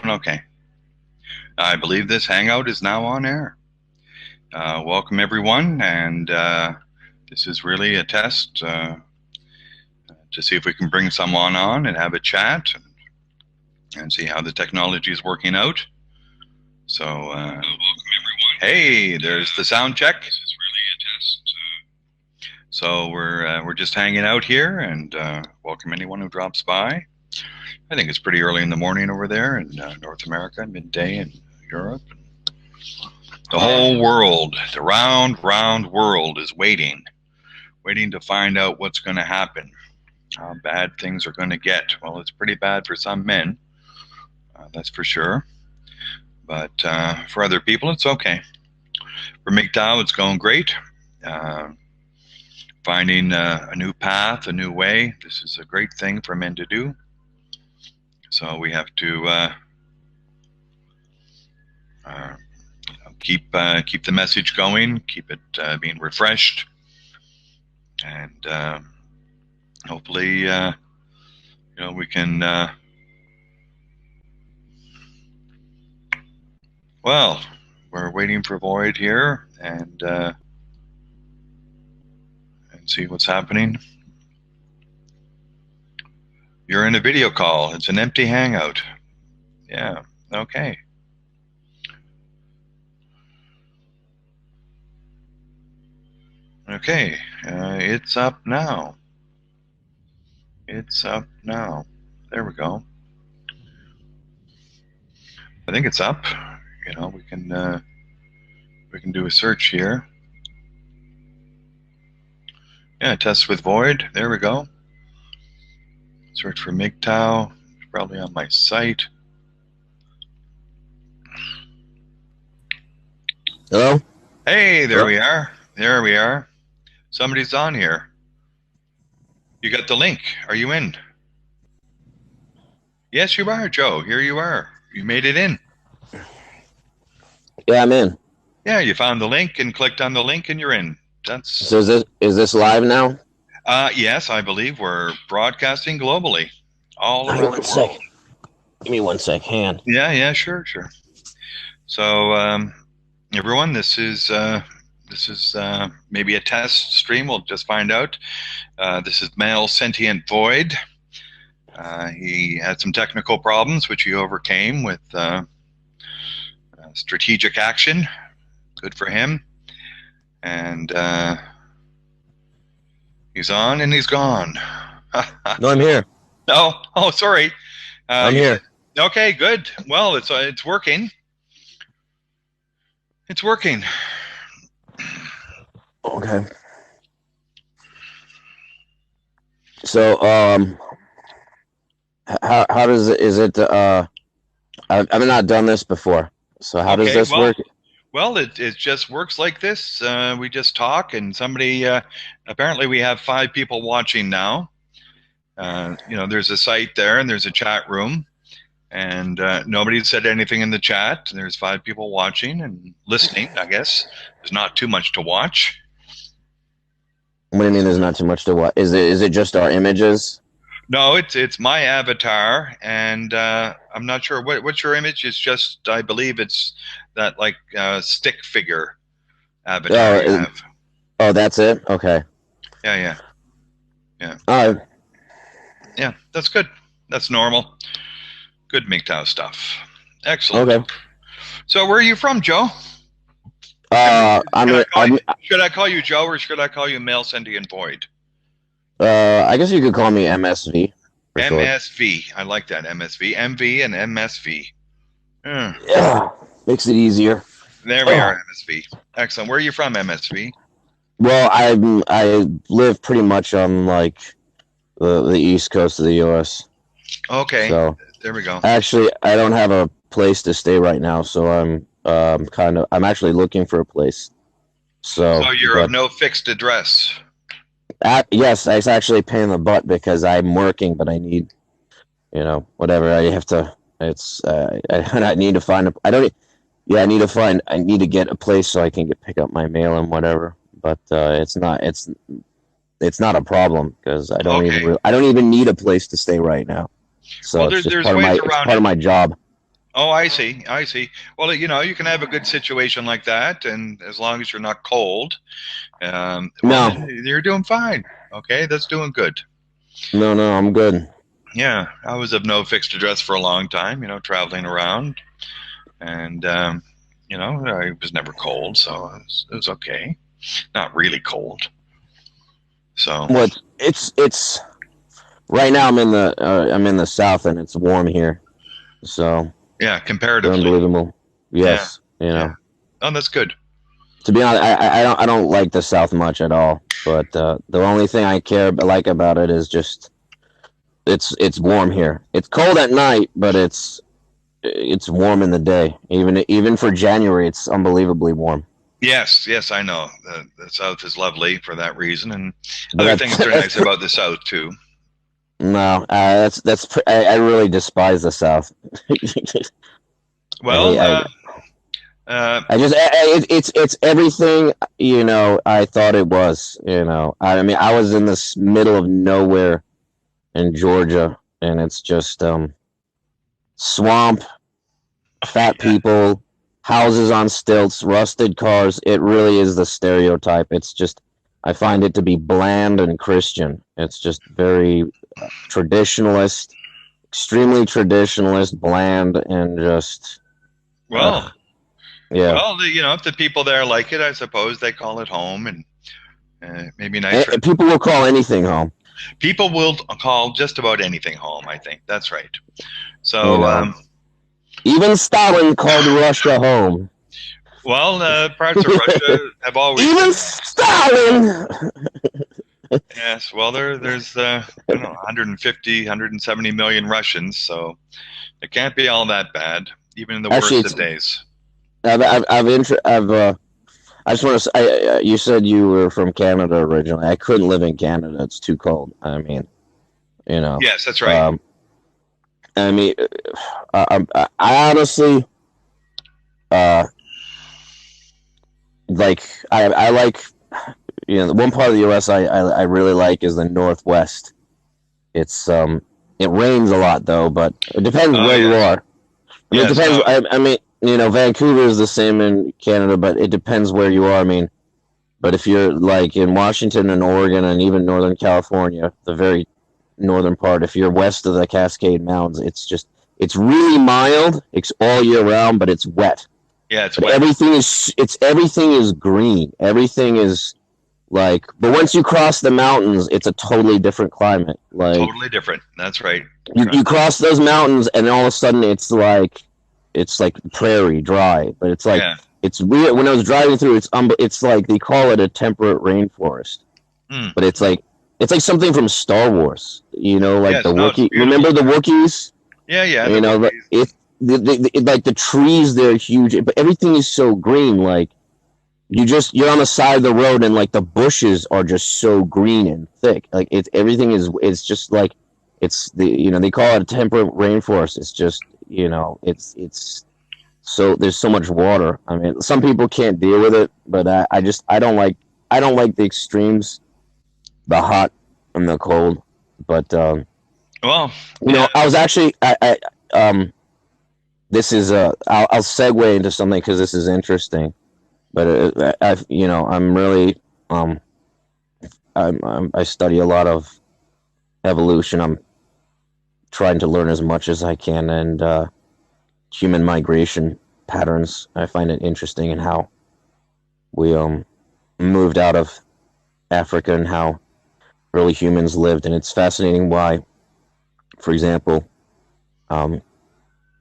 doing okay. I believe this hangout is now on air. Welcome, everyone, and this is really a test to see if we can bring someone on and have a chat and see how the technology is working out. So, welcome, everyone. Hey, there's the sound check. This is really a test. So we're just hanging out here, and welcome anyone who drops by. I think it's pretty early in the morning over there in North America, midday in Europe. The whole world, the round world is waiting to find out what's going to happen, how bad things are going to get. Well, it's pretty bad for some men, that's for sure. But for other people, it's okay. For Mgtow, it's going great. Finding a new path, a new way. This is a great thing for men to do. So we have to keep the message going, keep it being refreshed, and hopefully, we can. Well, we're waiting for Void here, and see what's happening. You're in a video call. It's an empty hangout. Yeah. Okay. Okay, it's up now. It's up now. There we go. I think it's up. We can do a search here. Yeah, test with Void. There we go. Search for Mgtow. It's probably on my site. Hello? Hey, there we are. There we are. Somebody's on here. You got the link. Are you in? Yes, you are, Joe. Here you are. You made it in. Yeah, I'm in. Yeah, you found the link and clicked on the link and you're in. So is this live now? Yes, I believe we're broadcasting globally. All around the world. Give me 1 sec. Hand. Yeah, sure. So, everyone, this is maybe a test stream. We'll just find out. This is Male Sentient Void. He had some technical problems, which he overcame with strategic action. Good for him. And he's on and he's gone. No, I'm here. Oh, sorry. I'm here. Okay, good. Well, it's working. It's working. Okay. So, how does it? Is it? I've not done this before. So how does this work? Well, it just works like this. We just talk, and somebody. Apparently, we have 5 people watching now. There's a site there, and there's a chat room, and nobody said anything in the chat. There's 5 people watching and listening. I guess there's not too much to watch. What do you mean? There's not too much to watch? Is it just our images? No, it's my avatar, and I'm not sure what's your image. It's just, I believe it's that stick figure avatar you have. Oh, that's it. Okay. Yeah. All right. Yeah, that's good. That's normal. Good Mgtow stuff. Excellent. Okay. So, where are you from, Joe? Should I call you Joe or should I call you Male Sentient Void? I guess you could call me MSV. MSV. Sure. I like that. MSV. MV and MSV. Yeah. Makes it easier. There we are, MSV. Excellent. Where are you from, MSV? Well, I live pretty much on the east coast of the U.S. Okay. So there we go. Actually, I don't have a place to stay right now, so I'm actually looking for a place. So you're of no fixed address. Yes, it's actually a pain in the butt because I'm working, but I need, whatever. I have to. I need to find a. I need to get a place so I can pick up my mail and whatever. But it's not a problem because I don't even need a place to stay right now. So it's just part of my job. Oh, I see. I see. Well, you can have a good situation like that, and as long as you're not cold, well, No, then you're doing fine. Okay, that's doing good. no, I'm good. Yeah, I was of no fixed address for a long time, traveling around, and I was never cold, so it was okay. Not really cold. So, What it's right now. I'm in the south, and it's warm here, so yeah, it's comparatively, unbelievable. yeah, Yes, yeah. Oh, that's good. To be honest, I don't like the south much at all. But the only thing I like about it is just it's warm here. It's cold at night, but it's warm in the day. Even for January, it's unbelievably warm. Yes, yes, I know. The South is lovely for that reason, and But other that's things are nice about the South too. no, I really despise the South. Well, I uh, I just it's everything I thought it was. I mean I was in this middle of nowhere in Georgia, and it's just swamp, fat yeah, people, houses on stilts, rusted cars. It really is the stereotype. It's just I find it to be bland and Christian. It's just very traditionalist, extremely traditionalist, bland, and just well, yeah. if the people there like it, I suppose they call it home, and maybe nicer. And people will call anything home. People will call just about anything home. I think that's right. You So, know, even Stalin called Russia home. well, parts of Russia have always Even been. Stalin. Yes, well, there's I don't know, 150, 170 million Russians, so it can't be all that bad, even in the Actually, worst it's of days. I just want to say, you said you were from Canada originally. I couldn't live in Canada. It's too cold. I mean, you know, Yes, that's right. um, I mean, I honestly, uh, like, I like, the one part of the U.S. I really like is the Northwest. It's, it rains a lot though, but it depends Oh where you yes, are. I mean, it yes. depends. No, I mean, Vancouver is the same in Canada, but it depends where you are. I mean, but if you're like in Washington and Oregon and even Northern California, the very northern part, if you're west of the Cascade Mountains, it's really mild. It's all year round, but it's wet. yeah, it's But wet. everything is green. Everything is like, but once you cross the mountains, it's a totally different climate. Like Totally different. That's right. you cross those mountains, and all of a sudden it's like prairie, dry. But Yeah. it's weird. When I was driving through, it's like they call it a temperate rainforest, Mm. but it's like something from Star Wars. Like the Yes. No, it's Wookiee. beautiful. Remember the Wookiees? Yeah, yeah. You know, like the trees, they're huge, but everything is so green. Like you're on the side of the road, and like the bushes are just so green and thick. Like it's just like they call it a temperate rainforest. It's just it's so there's so much water. I mean, some people can't deal with it, but I don't like the extremes, the hot and the cold. But Well, yeah. I was actually this is I'll segue into something because this is interesting. But I'm really I study a lot of evolution. I'm trying to learn as much as I can, and human migration patterns. I find it interesting in how we moved out of Africa and how early humans lived, and it's fascinating why, for example, um,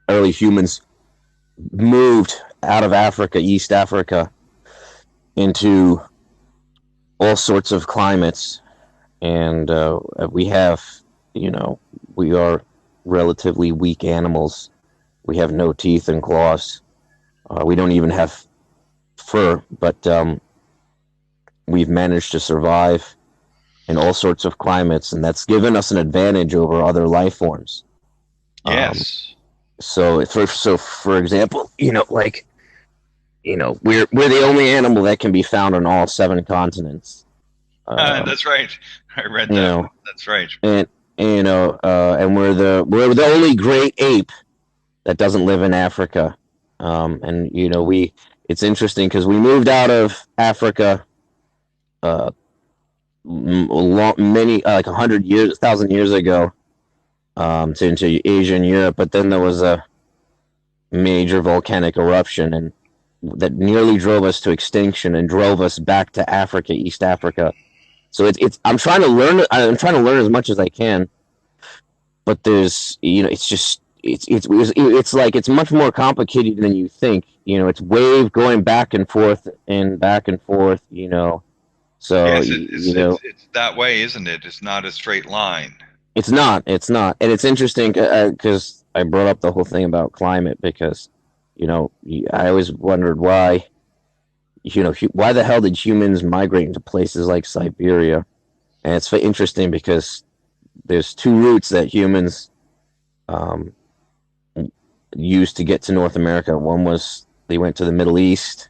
early humans moved out of Africa, East Africa, into all sorts of climates, and we are relatively weak animals. We have no teeth and claws. We don't even have fur, but we've managed to survive in all sorts of climates, and that's given us an advantage over other life forms. Um, Yes. for example, we're the only animal that can be found on all seven continents. Um, That's right. I read you that know, one. That's right. and and we're the only great ape that doesn't live in Africa. And it's interesting because we moved out of Africa uh, many like 100 years, 1,000 years ago, into Asia and Europe. But then there was a major volcanic eruption, and that nearly drove us to extinction and drove us back to Africa, East Africa. So it's I'm trying to learn. I'm trying to learn as much as I can, but there's it's just it's like it's much more complicated than you think. It's wave going back and forth and back and forth. So Yes, it's that way, isn't it? It's not a straight line. it's not, and it's interesting because I brought up the whole thing about climate because I always wondered why the hell did humans migrate into places like Siberia, and it's interesting because there's two routes that humans um, used to get to North America. One was they went to the Middle East,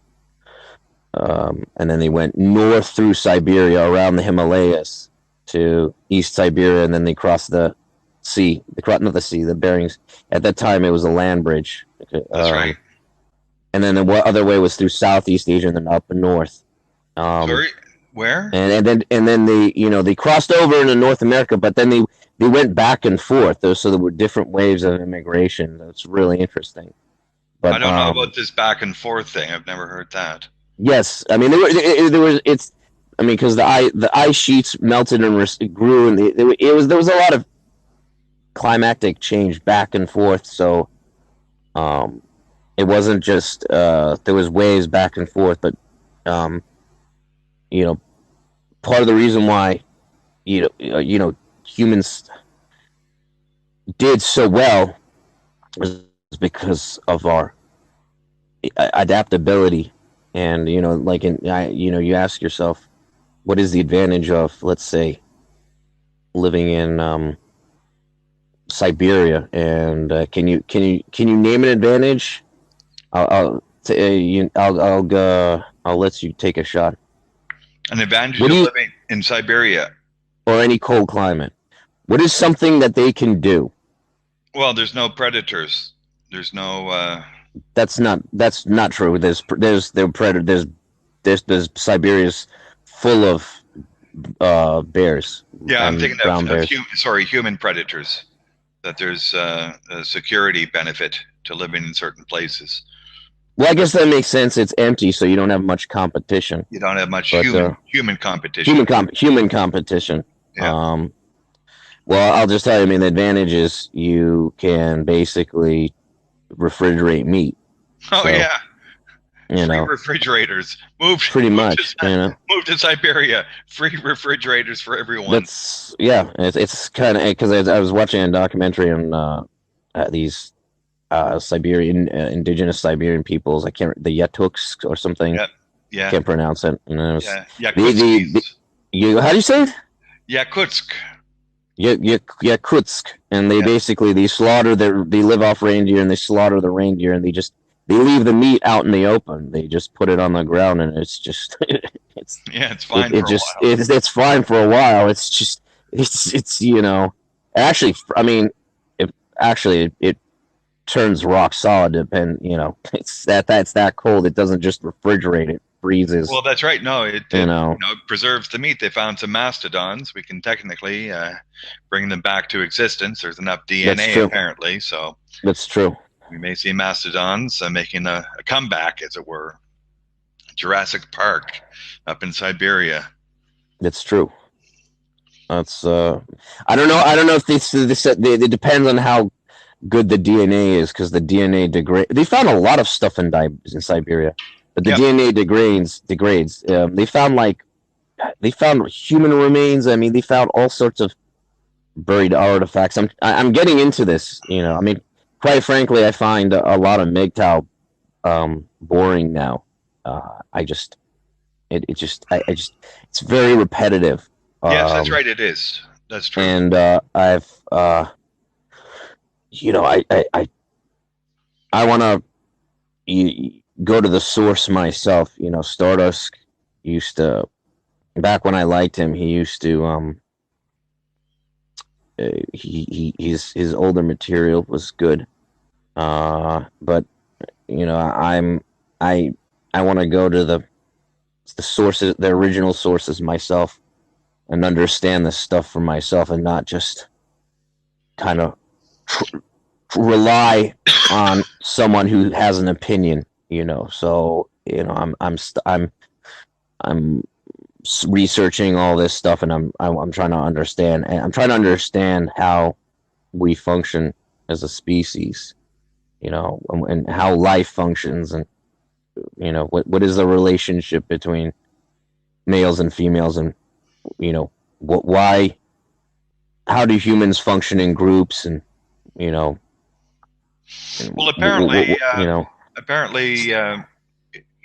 and then they went north through Siberia around the Himalayas to East Siberia, and then they crossed the sea. Not the sea, the Berings. At that time, it was a land bridge. That's right. And then the other way was through Southeast Asia and then up north. Sorry, where? And then they crossed over into North America, but then they went back and forth. So there were different waves of immigration. That's really interesting. But I don't know about this back and forth thing. I've never heard that. yes, I mean there was it's. I mean because the ice sheets melted and grew, and there was a lot of climactic change back and forth. So um, it wasn't just there was waves back and forth, but um, you know part of the reason why humans did so well was because of our adaptability. And like you ask yourself, what is the advantage of, let's say, living in Siberia? And can you name an advantage? I'll let you take a shot. An advantage What of do you living in Siberia. or any cold climate? What is something that they can do? Well, there's no predators. There's no. That's not true. There's the predator. There's Siberia's full of bears Yeah, I'm and thinking of, brown bears. human predators. That there's a security benefit to living in certain places. Well, I guess that makes sense. It's empty, so you don't have much competition. You don't have much But human competition. human competition. Yeah. Well, I'll just tell you. I mean, the advantage is you can basically refrigerate meat. Oh So yeah. you Free know, refrigerators. Move. pretty Move to, much. move to Siberia. Free refrigerators for everyone. That's yeah. It's kind of because I was watching a documentary on these Siberian indigenous Siberian peoples. I can't the Yatuks or something. Yeah. Yeah. Can't pronounce it. And it was Yeah. how do you say it? Yakutsk. Yakutsk, and they Yeah. basically they live off reindeer and they slaughter the reindeer and they leave the meat out in the open. They just put it on the ground and it's just Yeah, it's fine it for a just while. it's fine for a while. It's just it's actually I mean it turns rock solid and it's that's that cold. It doesn't just refrigerate, it freezes. Well, that's right. No, it, You it know preserves the meat. They found some mastodons. We can technically bring them back to existence. There's enough that's DNA true. apparently, so That's true. we may see mastodons making a comeback, as it were. Jurassic Park up in Siberia. That's true. That's I don't know if it depends on how good the DNA is because the DNA degrade. They found a lot of stuff in Siberia, but the Yep. DNA degrades. They found human remains. I mean, they found all sorts of buried artifacts. I'm getting into this. I mean, quite frankly, I find a lot of Mgtow boring now. I just I just it's very repetitive. Yes, that's Um, right. It is. That's true. and I've I want to go to the source myself. Stardust used to back when I liked him. He used to his older material was good. But I I want to go to the sources, the original sources myself, and understand this stuff for myself, and not just kind of tr- rely on someone who has an opinion. So I'm researching all this stuff, and I'm trying to understand, and I'm trying to understand how we function as a species, and how life functions, and what is the relationship between males and females, and what why how do humans function in groups, and you know Well, apparently,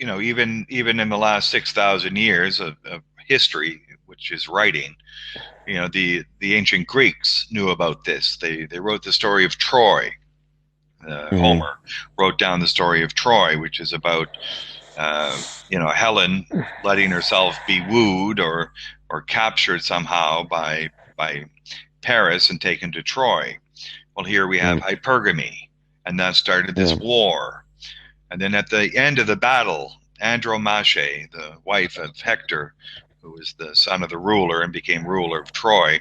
even in the last 6,000 years of history, which is writing, the ancient Greeks knew about this. They wrote the story of Troy. mm-hmm. Homer wrote down the story of Troy, which is about Helen letting herself be wooed or captured somehow by Paris and taken to Troy. Well, here we have hypergamy, and that started this war. And then at the end of the battle, Andromache, the wife of Hector, who was the son of the ruler and became ruler of Troy,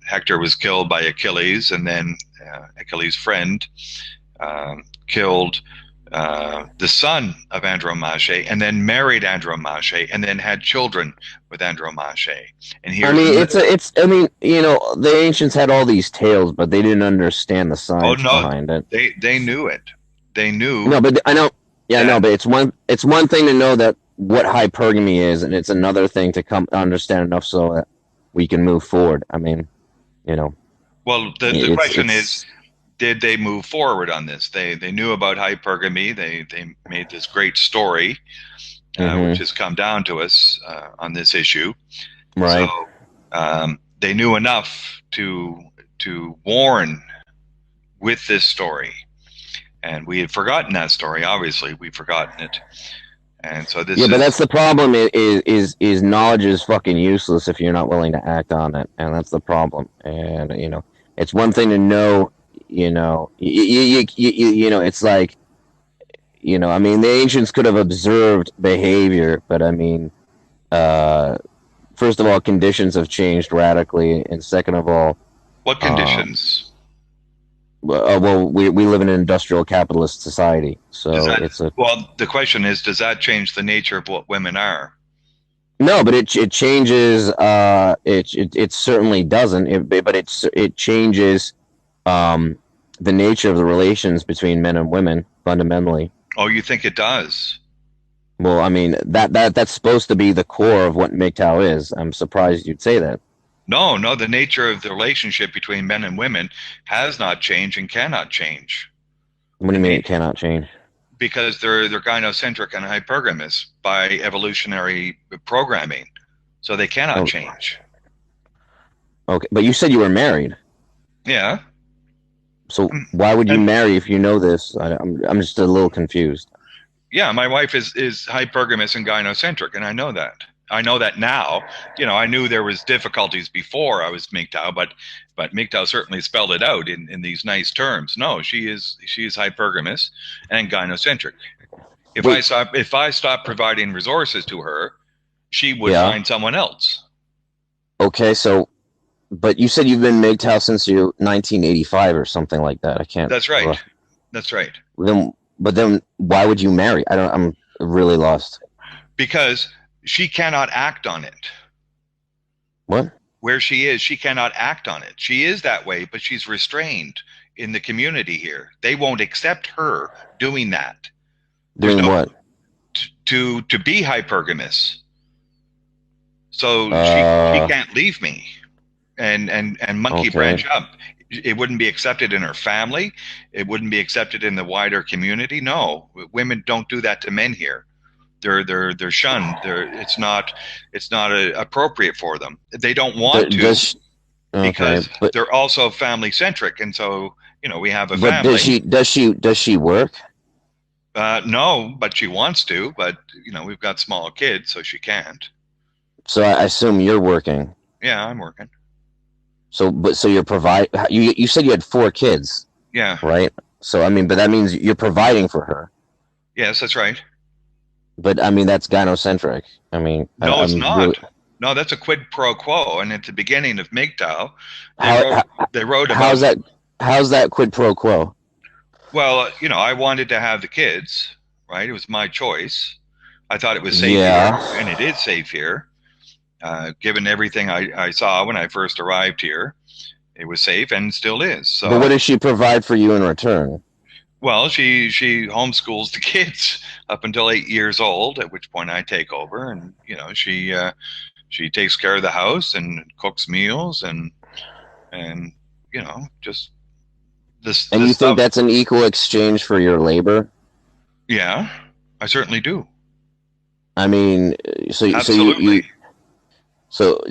Hector was killed by Achilles, and then Achilles' friend killed the son of Andromache, and then married Andromache, and then had children with Andromache. And I here's mean, the ancients had all these tales, but they didn't understand the oh science no, behind it. they knew it. They knew No, but I know. Yeah, that. no, but it's one thing to know that what hypergamy is, and it's another thing to come understand enough so that we can move forward. I mean, you know, Well, the question is, it's did they move forward on this? They knew about hypergamy. They made this great story, which mm-hmm, has come down to us on this issue. So right. they knew enough to warn with this story, and we had forgotten that story. Obviously, we've forgotten it, and so Yeah, this but is that's the problem. Is knowledge is fucking useless if you're not willing to act on it, and that's the problem. And it's one thing to know. It's like I mean, the ancients could have observed behavior, but I mean, uh, first of all, conditions have changed radically, and second of all, what um, conditions well, we live in an industrial capitalist society, does so that? it's a Well, the question is, does that change the nature of what women are? no, but it changes. It certainly doesn't. But it changes um, the nature of the relations between men and women fundamentally. Oh, you think it does? Well, I mean that's supposed to be the core of what Mgtow is. I'm surprised you'd say that. No, no, the nature of the relationship between men and women has not changed and cannot change. What do The you mean it na- cannot change? because they're gynocentric and hypergamous by evolutionary programming, so they cannot Oh, change. okay, but you said you were married. Yeah, So why would you and marry if you know this? I'm just a little confused. yeah, my wife is hypergamous and gynocentric, and I know that. I know that now. I knew there was difficulties before I was Mgtow, but Mgtow certainly spelled it out in these nice terms. No, she is hypergamous and gynocentric. Wait, If I stop providing resources to her, she would yeah, find someone else. okay, so but you said you've been MGTOW since you 1985 or something like that. I can't. That's right. That's right. Then why would you marry? I don't. I'm really lost. Because she cannot act on it. What? Where she is, she cannot act on it. She is that way, but she's restrained in the community here. They won't accept her doing that. There's Doing no what? to be hypergamous. So she Uh. can't leave me and monkey Okay. branch up. It wouldn't be accepted in her family. It wouldn't be accepted in the wider community. No, women don't do that to men here. They're shunned. It's not appropriate for them. They don't want to Does. Okay. because they're also family centric, and so we have a But does family. she? Does she work? No, but she wants to. But we've got small kids, so she can't. So I assume you're working. Yeah, I'm working. So you're provide. You said you had 4 kids, Yeah, right? So I mean, but that means you're providing for her. Yes, that's right. But I mean, that's gynocentric. I mean, No, it's I'm really not. No, that's a quid pro quo. And at the beginning of Mgtow, they how, wrote how they wrote how's about, that how's that quid pro quo? well, I wanted to have the kids, right? It was my choice. I thought it was safe here, Yeah, and it is safe here. Given everything I saw when I first arrived here, it was safe and still is. but what So, does she provide for you in return? well, she homeschools the kids up until 8 years old, at which point I take over, and she takes care of the house and cooks meals and just And this you think stuff. that's an equal exchange for your labor? Yeah, I certainly do. I mean, so Absolutely.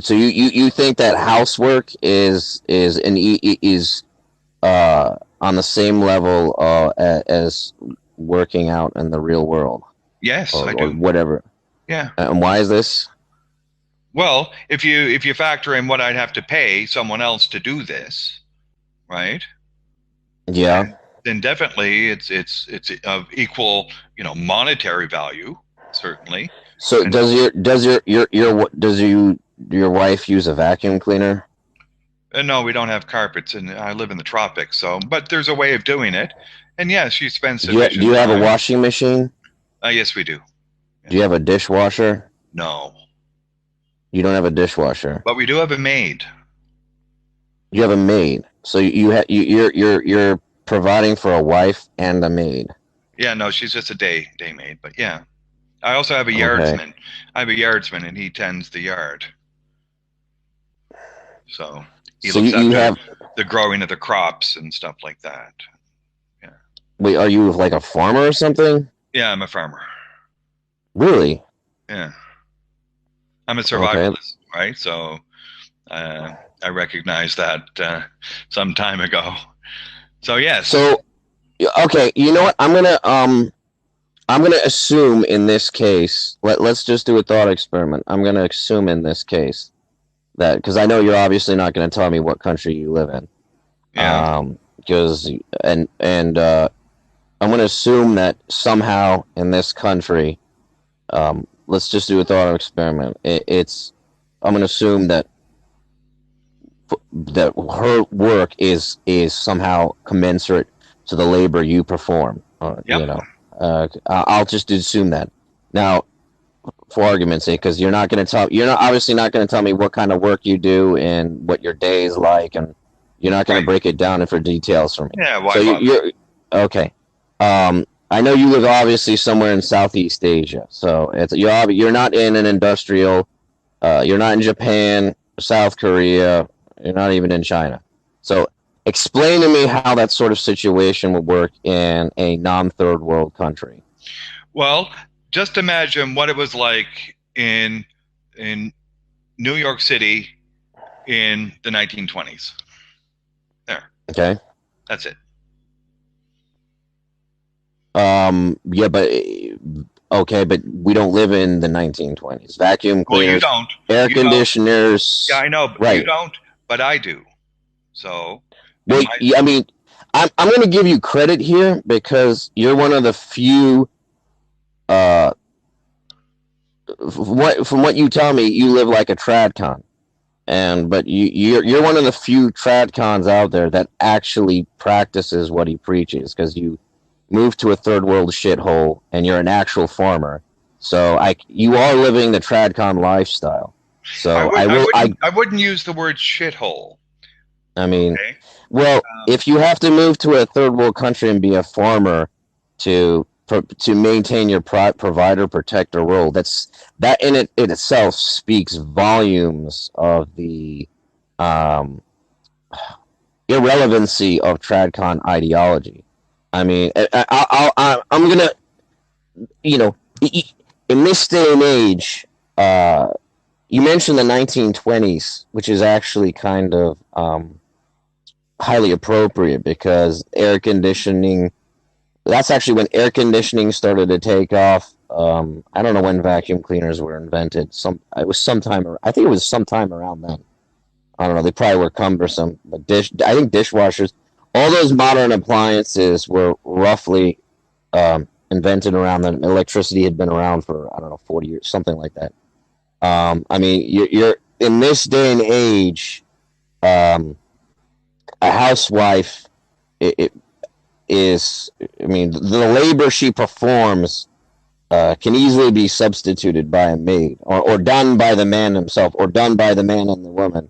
you think that housework is on the same level as working out in the real world Yes, I or do. whatever. Yeah. And why is this? Well, if you factor in what I'd have to pay someone else to do this, right? Yeah. Then definitely it's of equal, monetary value, certainly. So And your wife use a vacuum cleaner? no, we don't have carpets, and I live in the tropics, so but there's a way of doing it. And yes, she spends Do sufficient you have a time. washing machine? Yes, we do. Do Yeah. you have a dishwasher? No, You don't have a dishwasher. but we do have a maid. You have a maid. So you're providing for a wife and a maid. Yeah, no, she's just a day maid. But yeah, I also have a Okay. yardsman. I have a yardsman, and he tends the yard. So he So looks you after have the growing of the crops and stuff like that. Yeah, wait, are you like a farmer or something? yeah, I'm a farmer. Really? Yeah, I'm a Okay. survivalist, right? So uh, I recognized that some time ago. So yes, So okay, you know what? I'm gonna assume in this case, let's just do a thought experiment. I'm gonna assume in this case that because I know you're obviously not gonna tell me what country you live in. yeah, Because and I'm gonna assume that somehow in this country, let's just do a thought experiment. It's I'm gonna assume that her work is somehow commensurate to the labor you perform. yep, I'll just assume that. Now, for argument's sake, because you're not obviously not going to tell me what kind of work you do and what your day is like, and you're not going to right, break it down for details for me. yeah. So Why bother? you're okay. I know you live obviously somewhere in Southeast Asia, so you're not in an industrial. You're not in Japan, South Korea. You're not even in China. So explain to me how that sort of situation would work in a non-third world country. Well, just imagine what it was like in New York City in the 1920s. There, Okay. that's it. Yeah, but okay, but we don't live in the 1920s. Vacuum Well, you cleaners, don't. air You don't. Yeah, conditioners, I know, but you right? don't, but I do. So, in Well, my I mean, I'm going to give you credit here because you're one of the few. Uh, from what you tell me, you live like a tradcon, but you're one of the few tradcons out there that actually practices what he preaches because you moved to a third world shithole and you're an actual farmer. So you are living the tradcon lifestyle. I So would I wouldn't I wouldn't use the word shithole. I mean, Okay. well, if you have to move to a third world country and be a farmer to maintain your provider protector role, that in itself speaks volumes of the um, irrelevancy of tradcon ideology. I mean, I'm gonna, you know, in this day and age, you mentioned the 1920s, which is actually kind of highly appropriate because air conditioning. That's actually when air conditioning started to take off. I don't know when vacuum cleaners were invented. It was sometime. I think it was sometime around then. I don't know. They probably were cumbersome, but I think dishwashers. all those modern appliances were roughly invented around then. Electricity had been around for, I don't know, 40 years, something like that. I mean, you're in this day and age, um, a housewife it is. I mean, the labor she performs can easily be substituted by a maid, or done by the man himself, or done by the man and the woman.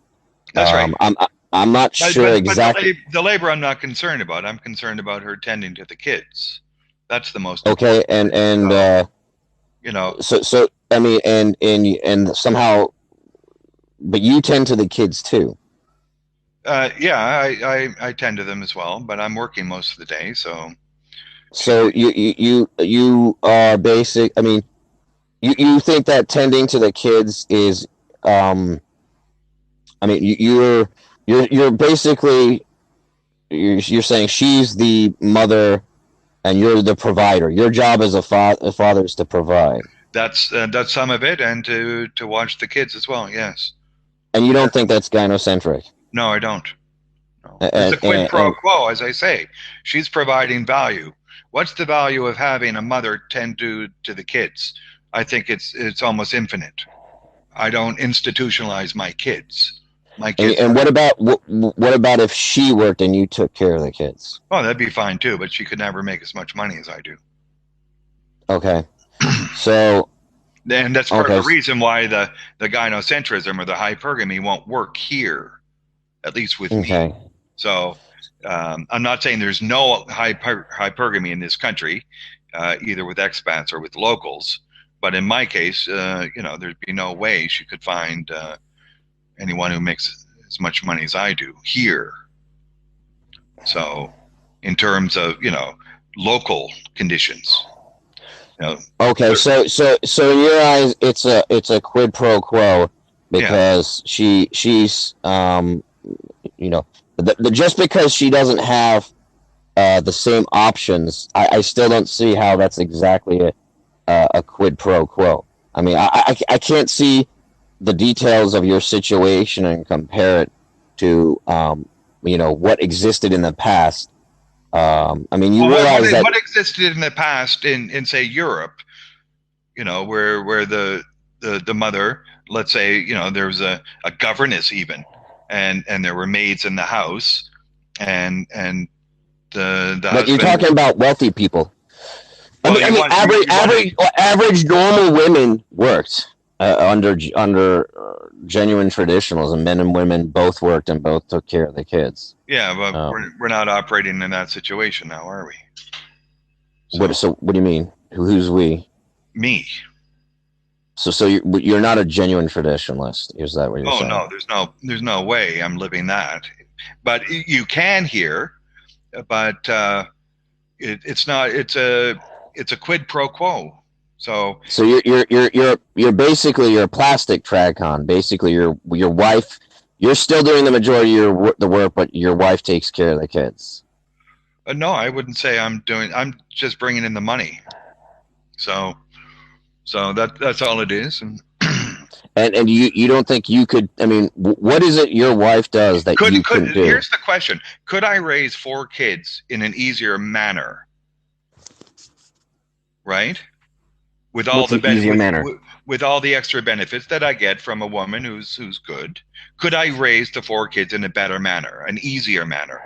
That's right. I'm not sure But exactly. the labor I'm not concerned about. I'm concerned about her tending to the kids. That's the most Okay, important thing. So, you know, so I mean, and somehow, but you tend to the kids too. yeah, I tend to them as well, but I'm working most of the day, so So you are basic. I mean, you think that tending to the kids is, I mean, you're basically you're saying she's the mother and you're the provider. Your job as a father is to provide, that's some of it, and to watch the kids as well. Yes. and you Yeah. don't think that's gynocentric. No, I don't. No. It's a And, quid and, pro and quo, as I say. She's providing value. What's the value of having a mother tend to the kids? I think it's almost infinite. I don't institutionalize my kids. My kids and are, what about if she worked and you took care of the kids? oh, that'd be fine too, but she could never make as much money as I do. Okay, so And that's part of okay, the reason why the gynocentrism or the hypergamy won't work here, at least with me. okay. So I'm not saying there's no hypergamy in this country, either with expats or with locals. But in my case, there'd be no way she could find anyone who makes as much money as I do here. So, in terms of local conditions, you know, Okay, so in your eyes, it's a quid pro quo yeah. because she's just because she doesn't have the same options, I still don't see how that's exactly a quid pro quo. I mean, I can't see the details of your situation and compare it to what existed in the past. I mean, you Well, realize that what existed in the past in say Europe, where the mother, let's say, there was a governess even, and there were maids in the house, and the but you're husband. talking about wealthy people. Well, I mean, average normal women worked under genuine traditionalism. Men and women both worked and both took care of the kids. yeah, but we're not operating in that situation now, are we? So What do you mean? Who's we? me. So you're not a genuine traditionalist. Is that what you're Oh saying? no, there's no way I'm living that. But you can hear, but it's not. It's a quid pro quo. So You're basically you're a plastic trad-con. Basically, your wife. You're still doing the majority of the work, but your wife takes care of the kids. no, I wouldn't say I'm doing. I'm just bringing in the money. So that's all it is. And And you don't think you could? I mean, what is it your wife does that you couldn't do? here's the question: could I raise 4 kids in an easier manner? Right? With all What's the an easier manner? with all the extra benefits that I get from a woman who's good, could I raise the 4 kids in a better manner, an easier manner,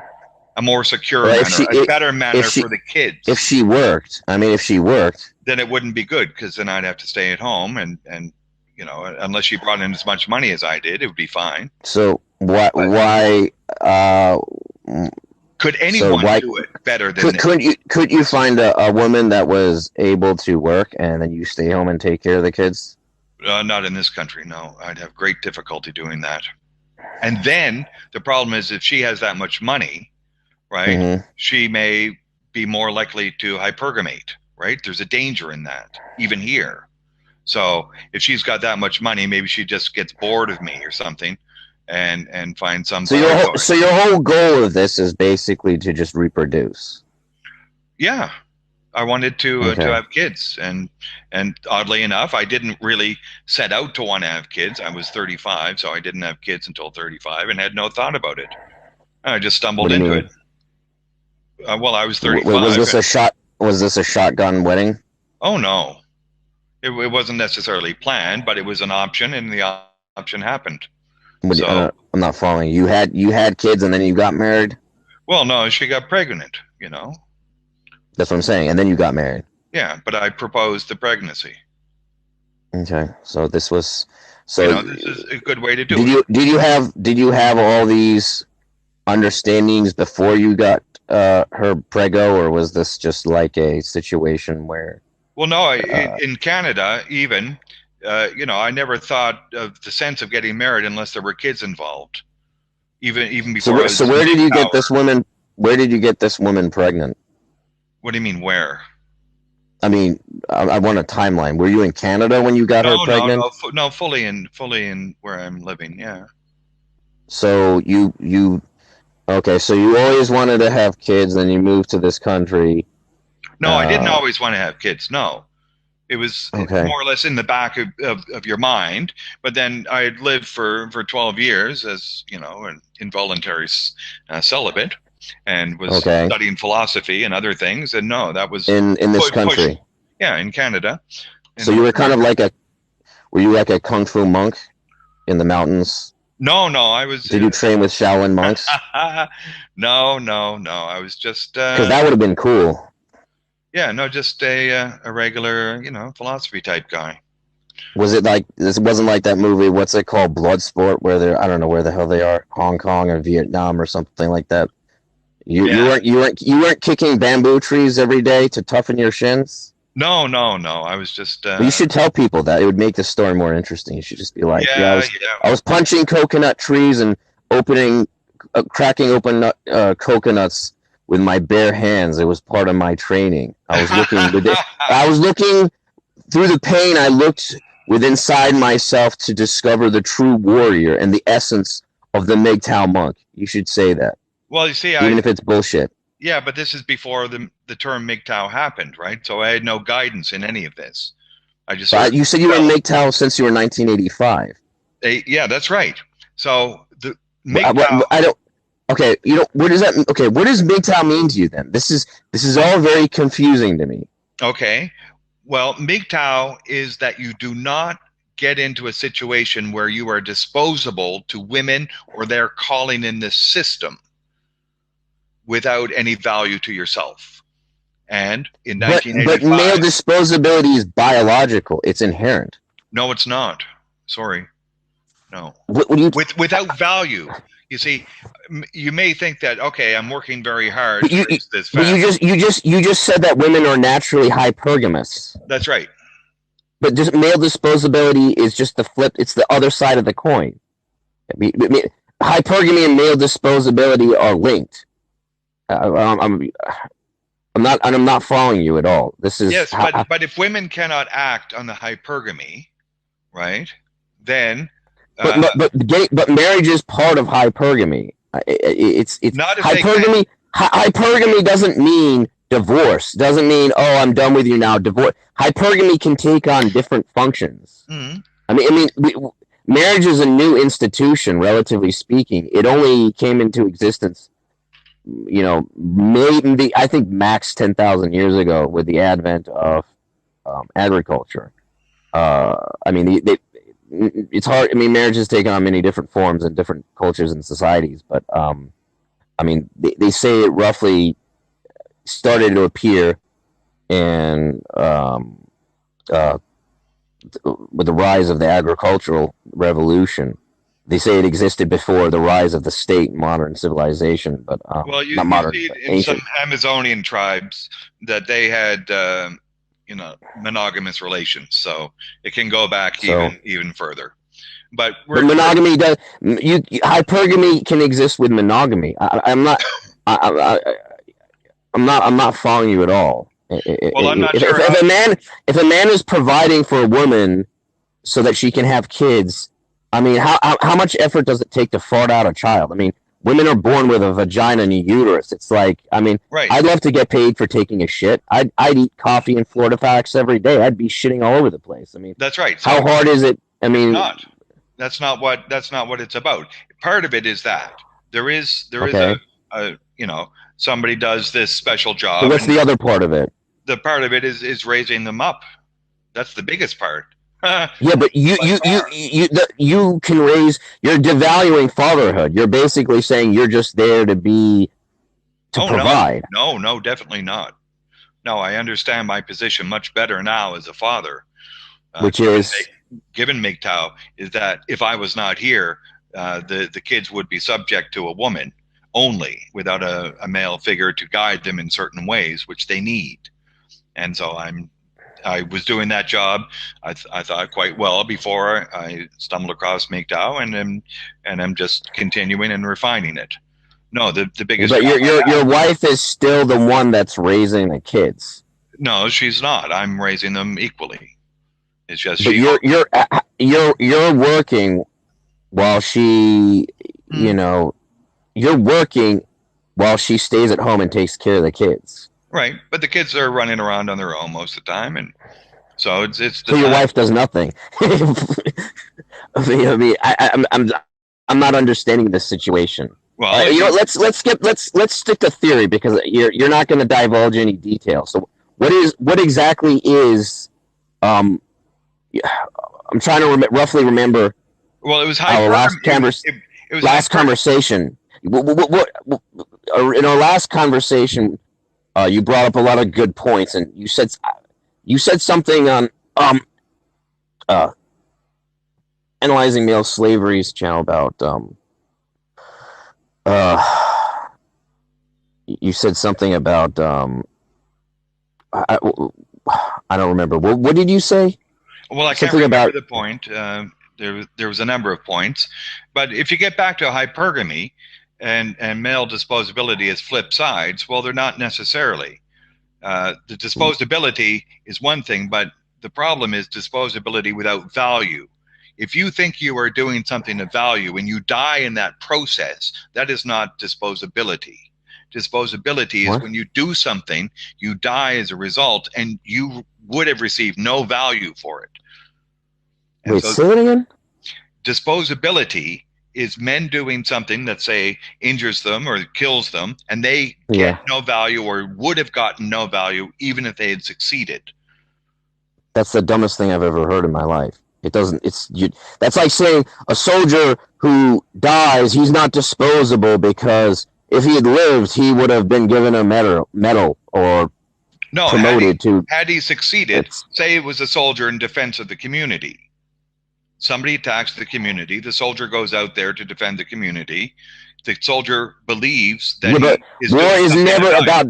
a more secure Well, manner, a better manner for the kids? If she worked, I mean, if she worked, then it wouldn't be good because then I'd have to stay at home and unless she brought in as much money as I did, it would be fine. So why? Could anyone do it better than this? Could you find a woman that was able to work and then you stay home and take care of the kids? Not in this country, no. I'd have great difficulty doing that. And then the problem is if she has that much money, right, Mm-hmm. she may be more likely to hypergamate, right? There's a danger in that, even here. So if she's got that much money, maybe she just gets bored of me or something and finds some. So your whole goal of this is basically to just reproduce. Yeah. I wanted to have kids, and oddly enough, I didn't really set out to want to have kids. I was 35, so I didn't have kids until 35, and had no thought about it. I just stumbled into it. Well, I was Was 35. this a shot? Was this a shotgun wedding? Oh no, it wasn't necessarily planned, but it was an option, and the option happened. So, I'm not following. You had kids and then you got married. well, no, she got pregnant. That's what I'm saying. And then you got married. Yeah, but I proposed the pregnancy. Okay, so this was so. This is a good way to do it. Did you have all these understandings before you got her prego, or was this just like a situation where? Well, no, in Canada, even, I never thought of the sense of getting married unless there were kids involved. Even before. So where did you get this woman? Where did you get this woman pregnant? What do you mean, where? I mean, I want a timeline. Were you in Canada when you got her pregnant? No, fully in where I'm living. Yeah. So okay, so you always wanted to have kids, then you moved to this country. No, I didn't always want to have kids. No, it was okay. more or less in the back of your mind. But then I had lived for 12 years as, an involuntary celibate, and was studying philosophy and other things. And no, that was in this country. Yeah, in Canada. So you were kind of were you like a kung fu monk in the mountains? No, I was. Did you train with Shaolin monks? No. I was just. Because that would have been cool. Yeah, no, just a regular, philosophy type guy. Was it like this? Wasn't like that movie. What's it called? Bloodsport, where I don't know where the hell they are, Hong Kong or Vietnam or something like that. You weren't kicking bamboo trees every day to toughen your shins. No. I was just. You should tell people that. It would make the story more interesting. You should just be like, I was punching coconut trees and cracking open coconuts with my bare hands. It was part of my training. I was looking through the pain. I looked inside myself to discover the true warrior and the essence of the Mgtow monk. You should say that. Well, you see, even if it's bullshit. Yeah, but this is before the term Mgtow happened, right? So I had no guidance in any of this. I just. You said you were in Mgtow since you were 1985. Yeah, that's right. So the Mgtow. I don't. Okay, what does that? Okay, what does Mgtow mean to you then? This is all very confusing to me. Okay, well, Mgtow is that you do not get into a situation where you are disposable to women or their calling in this system without any value to yourself. And in 1985, but male disposability is biological; it's inherent. No, it's not. Sorry, no. Without value. You see, you may think that, okay, I'm working very hard to raise this family. But you just said that women are naturally hypergamous. That's right. But just male disposability is just the flip. It's the other side of the coin. Hypergamy and male disposability are linked. I'm not following you at all. This is yes, but if women cannot act on the hypergamy, right? Then. But marriage is part of hypergamy. It's not hypergamy. Hypergamy doesn't mean divorce. Doesn't mean I'm done with you now. Divorce. Hypergamy can take on different functions. Mm-hmm. I mean, marriage is a new institution, relatively speaking. It only came into existence, maybe I think max 10,000 years ago with the advent of agriculture. I mean, it's hard. I mean, marriage has taken on many different forms in different cultures and societies, but I mean, they say it roughly started to appear in with the rise of the agricultural revolution. They say it existed before the rise of the state, modern civilization, but well, you see it in ancient. Some Amazonian tribes that they had. Monogamous relations, so it can go back even further. But monogamy does. Hypergamy can exist with monogamy. I'm not following you at all. Well, I'm not sure. If a man is providing for a woman so that she can have kids, I mean, how much effort does it take to fart out a child? I mean, women are born with a vagina and a uterus. It's like, I mean, right. I'd love to get paid for taking a shit. I'd eat coffee and Florida Facts every day. I'd be shitting all over the place. I mean, that's right. So how hard is it? I mean, that's not what it's about. Part of it is that there is a somebody does this special So job, what's and the other part of it? the part of it is raising them up. That's the biggest part. Yeah, but you can raise. You're devaluing fatherhood. You're basically saying you're just there to Oh no, provide, no, definitely not. No, I understand my position much better now as a father. which Given is given Mgtow is that if I was not here, the kids would be subject to a woman only, without a male figure to guide them in certain ways, which they need. And so I was doing that job. I thought quite well before I stumbled across Mgtow, and I'm just continuing and refining it. No, the biggest but job I have. your wife is still the one that's raising the kids. No, she's not. I'm raising them equally. It's just But she. you're working while she, Hmm. you know, you're working while she stays at home and takes care of the kids. Right, but the kids are running around on their own most of the time, and so it's So your designed. wife does nothing. I'm not understanding this situation. Well, if You know, you let's stick to theory because you're not going to divulge any details. So what exactly is um I'm trying to roughly remember well, it was our hyper. It was last hyper. conversation. In our last conversation, you brought up a lot of good points, and you said something on uh, analyzing male slavery's channel about uh, you said something about I, I don't remember. What did you say? Well, I can't Something remember about the point. There was a number of points, but if you get back to hypergamy and male disposability as flip sides, well, they're not necessarily. The disposability is one thing, but the problem is disposability without value. If you think you are doing something of value and you die in that process, that is not disposability. Disposability is what? when you do something, you die as a result, and you would have received no value for it. And Wait, so say it again. disposability is men doing something that, say, injures them or kills them, and they get Yeah, no value or would have gotten no value even if they had succeeded. that's the dumbest thing I've ever heard in my life. It doesn't. It's you. That's like saying a soldier who dies, he's not disposable because if he had lived, he would have been given a medal or No, promoted to. had he succeeded, It's say it was a soldier in defense of the community. Somebody attacks the community, the soldier goes out there to defend the community. The soldier believes that yeah, but he is doing something of value.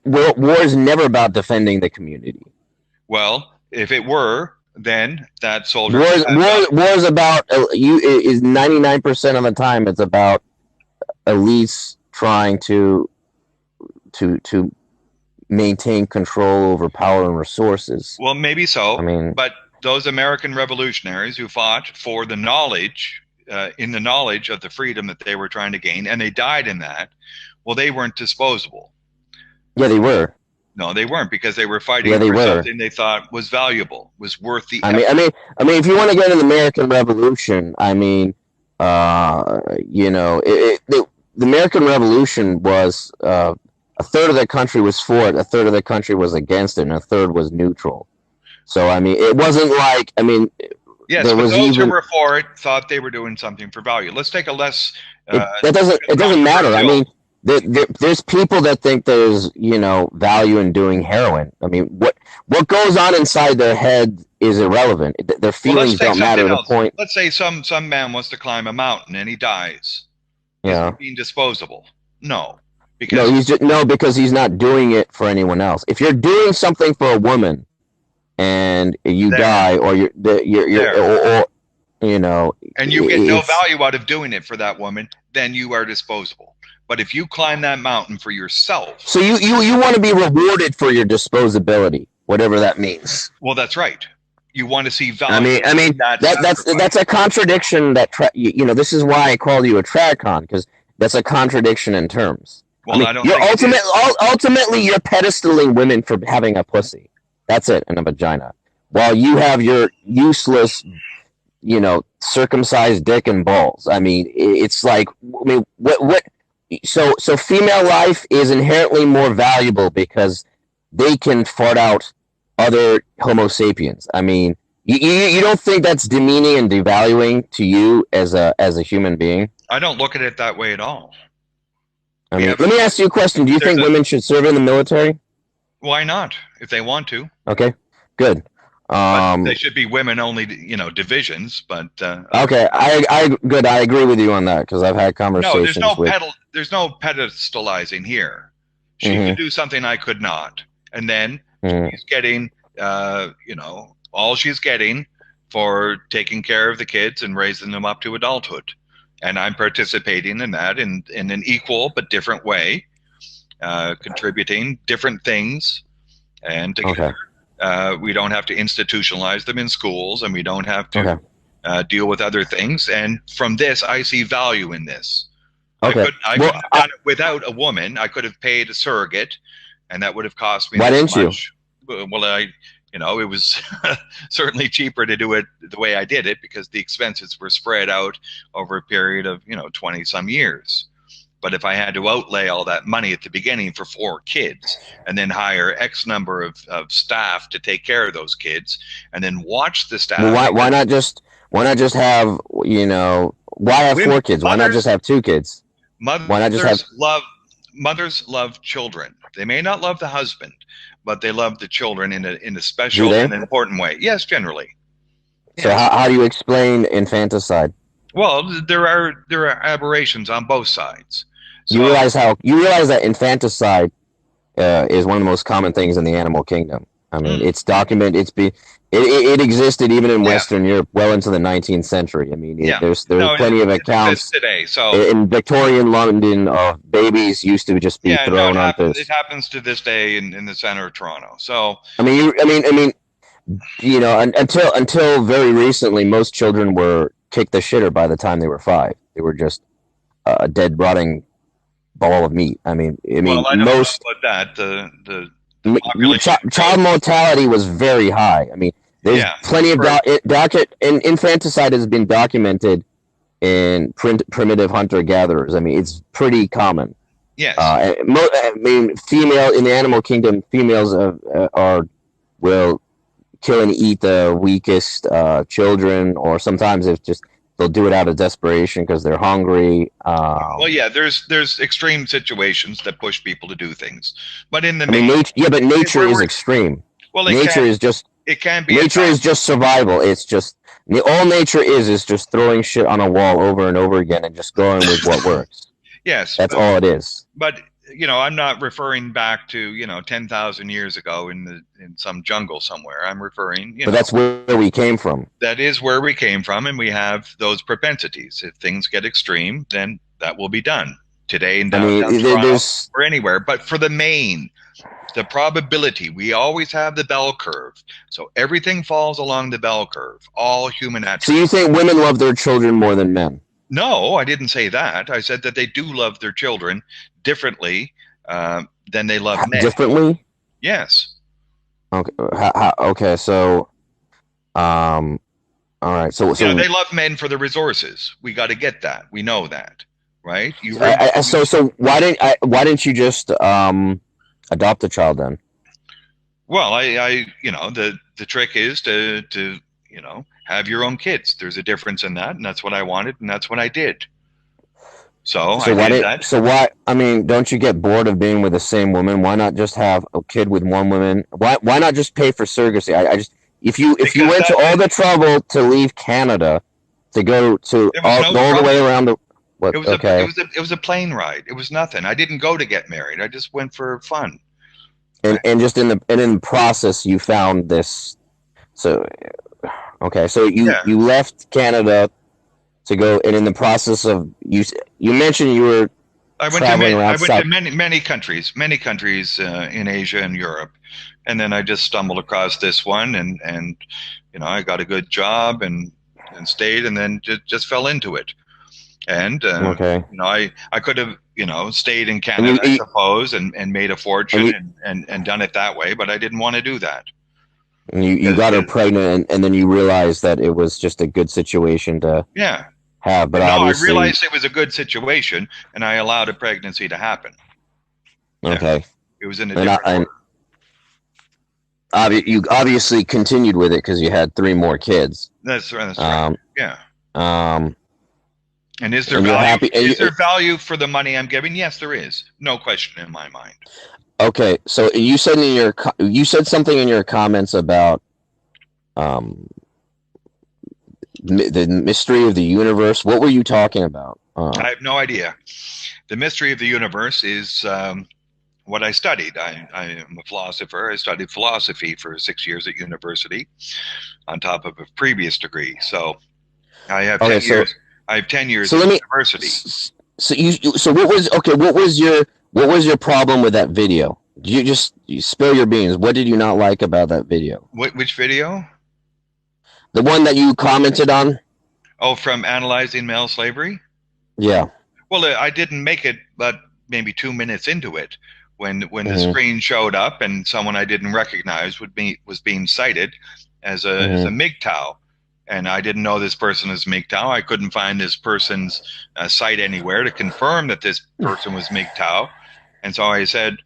War is never about defending the community. Well, if it were, then that soldier would have War value. is about you is 99% of the time it's about at least trying to maintain control over power and resources. Well, maybe I so, mean, but those American revolutionaries who fought for the knowledge, in the knowledge of the freedom that they were trying to gain, and they died in that, well, they weren't disposable. yeah, they were. No, they weren't, because they were Yeah, fighting they for were. something they thought was valuable, was worth the I mean, I effort. mean, I mean, if you want to get into the American Revolution, I mean, you know, the American Revolution was a third of the country was for it, a third of the country was against it, and a third was neutral. So I mean, it wasn't like I mean, Yes, there but was those who even were for it thought they were doing something for value. Let's take a less it doesn't matter. I controversial. mean, there's people that think there's value in doing heroin. I mean, what goes on inside their head is irrelevant. Their Well, let's feelings take don't matter. something The else. point, Let's say some man wants to climb a mountain and he dies. you Is he know. being disposable? No, No, because he's just no because he's not doing it for anyone else. If you're doing something for a woman and you there, die, or there, or you know, and you get no it's value out of doing it for that woman, then you are disposable. But if you climb that mountain for yourself, so you want to be rewarded for your disposability, whatever that means. well, that's right. You want to see I value mean, I mean in that that's sacrifice. a contradiction. This is why I called you a tradcon because that's a contradiction in terms. I Well, mean, I don't think it is. ultimately you're pedestaling women for having a pussy. That's it, and a vagina. While you have your useless, circumcised dick and balls. I mean, it's like, I mean, what? so female life is inherently more valuable because they can fart out other Homo sapiens. I mean, you don't think that's demeaning and devaluing to you as a human being? I don't look at it that way at all. I We mean, have let me ask you a question. Do you there's think a women should serve in the military? Why not if they want to? Okay, good. But they Um, should be women only, divisions. But okay, good. I agree with you on that because I've had no, conversations with. there's no pedestalizing here. She could Hmm. do something I could not, and then Hmm. she's getting, all she's getting for taking care of the kids and raising them up to adulthood. And I'm participating in that in an equal but different way, contributing different things, and together Okay. we don't have to institutionalize them in schools, and we don't have to Okay. deal with other things. And from this, I see value in this. Okay. I Well, could have done it without a woman. I could have paid a surrogate, and that would have cost me why this didn't you? much. Well, it was certainly cheaper to do it the way I did it because the expenses were spread out over a period of 20 some years. But if I had to outlay all that money at the beginning for 4 kids and then hire X number of staff to take care of those kids and then watch the Well, staff why because not just have why have women, 4 kids? Why not just mothers have 2 kids? Why not just have? mothers love mothers love children. They may not love the husband, but they love the children in a Do special they? and important way. Yes, generally. So Yes. how do you explain infanticide? Well, there are aberrations on both sides. You So realize that infanticide is one of the most common things in the animal kingdom. I mean, mm, it's documented. It existed even in yeah, Western Europe well into the 19th century. I mean, yeah. there's No, plenty of it exists accounts today. So in Victorian London of babies used to just be yeah, no, thrown onto. it happens to this day in the center of Toronto. So I mean, until very recently, most children were kicked the shitter by the time they were 5. They were just a dead, rotting ball of meat. well, I don't know Most about that. The population child growth, mortality was very high. I mean, there's yeah, plenty of for and infanticide has been documented in primitive hunter gatherers. I mean, it's pretty common. yes. Female in the animal kingdom, females will kill and eat the weakest children, or sometimes it's just they'll do it out of desperation because they're hungry. Well, yeah, there's extreme situations that push people to do things, but in the I mean, main, but nature where is we're extreme. well, Nature is just it can be at nature is times. just survival. It's just all nature is just throwing shit on a wall over and over again and just going with what works. Yes, That's all it is. but I'm not referring back to 10,000 years ago in some jungle somewhere. I'm referring, But that's where we came from. that is where we came from, and we have those propensities. If things get extreme, then that will be done today in I mean, downtown Toronto there's or anywhere. But for the main, the probability, we always have the bell curve. So everything falls along the bell curve, all human so you attributes. think women love their children more than men? No, I didn't say that. I said that they do love their children differently than they love men. Differently? Yes. Okay. Okay. So, all right. They love men for the resources. We got to get that. We know that, right? So why didn't you just adopt a child then? Well, the trick is to have your own kids. There's a difference in that, and that's what I wanted, and that's what I did. So I did that. So why? I mean, don't you get bored of being with the same woman? Why not just have a kid with one woman? Why not just pay for surrogacy? I just if you Because went to all the trouble to leave Canada to go to there was no all the trouble. way around the what? It was Okay, it was a plane ride. It was nothing. I didn't go to get married. I just went for fun. and just in the process you found this. So okay, so Yeah. you left Canada to go, and in the process of you mentioned you were traveling I around went to South. many countries in Asia and Europe, and then I just stumbled across this one, and I got a good job and stayed, and then just fell into it. And Okay, I could have stayed in and Canada, I suppose, and made a fortune and done it that way, but I didn't want to do that. you got her pregnant, and then you realized that it was just a good situation to Yeah, have, but No, I obviously, realized it was a good situation, and I allowed a pregnancy to happen. okay. Yeah, it was in a And different order. you obviously continued with it because you had 3 more kids. That's right. Yeah. Um, And is there and you're value? happy. And Is there value for the money I'm giving? Yes, there is. No question in my mind. okay, so you said something in your comments about um, the mystery of the universe. What were you talking about? I have no idea. The mystery of the universe is what I studied. I am a philosopher. I studied philosophy for 6 years at university on top of a previous degree. So I have 10 years. I have 10 years so at let me, university. So what was your problem with that video? You spill your beans. What did you not like about that video? Which video? The one that you commented on? Oh, from analyzing male slavery? Yeah. Well, I didn't make it, but maybe 2 minutes into it, when Mm-hmm. the screen showed up and someone I didn't recognize was being cited as a Mgtow, and I didn't know this person is Mgtow. I couldn't find this person's site anywhere to confirm that this person was Mgtow, and so I said,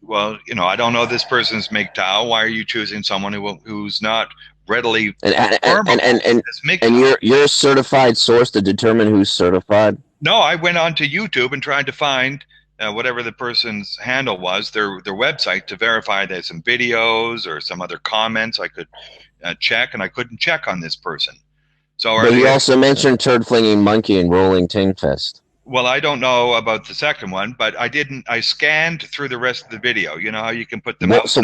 well, I don't know this person's Mgtow. Why are you choosing someone who's not readily confirmable as Mgtow? And you're a certified source to determine who's certified? No, I went onto YouTube and tried to find whatever the person's handle was, their website, to verify there's some videos or some other comments I could check, and I couldn't check on this person. So, but you also mentioned turd flinging monkey and rolling ting fest. Well, I don't know about the second one, but I scanned through the rest of the video. You know how you can put them out. So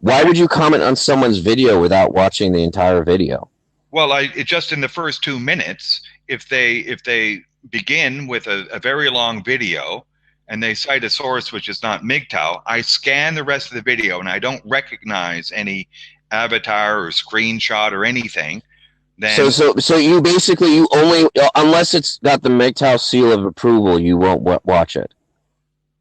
why would you comment on someone's video without watching the entire video? Well, it just in the first 2 minutes, if they begin with a very long video and they cite a source which is not Mgtow, I scan the rest of the video and I don't recognize any avatar or screenshot or anything. Then so you basically, you only, unless it's got the Mgtow seal of approval, you won't watch it.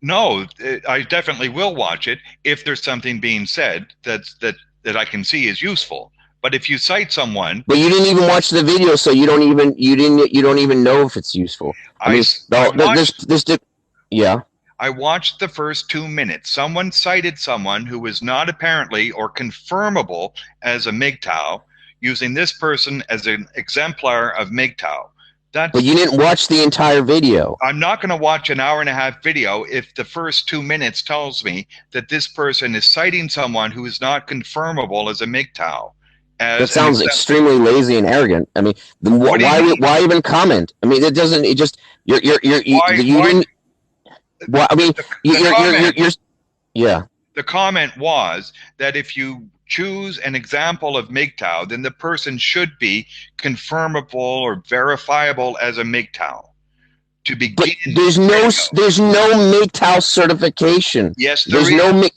No, I definitely will watch it if there's something being said that I can see is useful. But if you cite someone, but you didn't even watch the video, so you don't even know if it's useful. Yeah. I watched the first 2 minutes. Someone cited someone who was not apparently or confirmable as a Mgtow, using this person as an exemplar of Mgtow. But you didn't watch the entire video. I'm not going to watch an hour-and-a-half video if the first 2 minutes tells me that this person is citing someone who is not confirmable as a Mgtow. That sounds extremely lazy and arrogant. I mean, why even comment? I mean, it doesn't. It just you're yeah. The comment was that if you choose an example of Mgtow, then the person should be confirmable or verifiable as a Mgtow. To begin, but there's no Mgtow certification. Yes, there's no.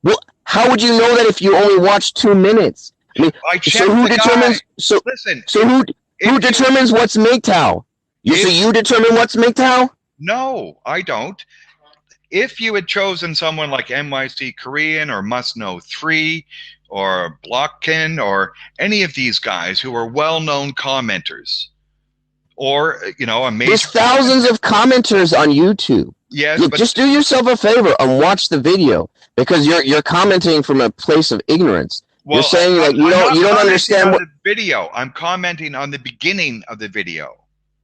Well, how would you know that if you only watch 2 minutes? I mean, so who determines? So listen. So who determines what's Mgtow? So you determine what's Mgtow? No, I don't. If you had chosen someone like NYC Korean or Must Know 3 or Blockkin or any of these guys who are well-known commenters, or a major, there's thousands of commenters on YouTube. Yes, but just do yourself a favor and watch the video, because you're commenting from a place of ignorance. Well, you're saying like you don't understand what the video. I'm commenting on the beginning of the video.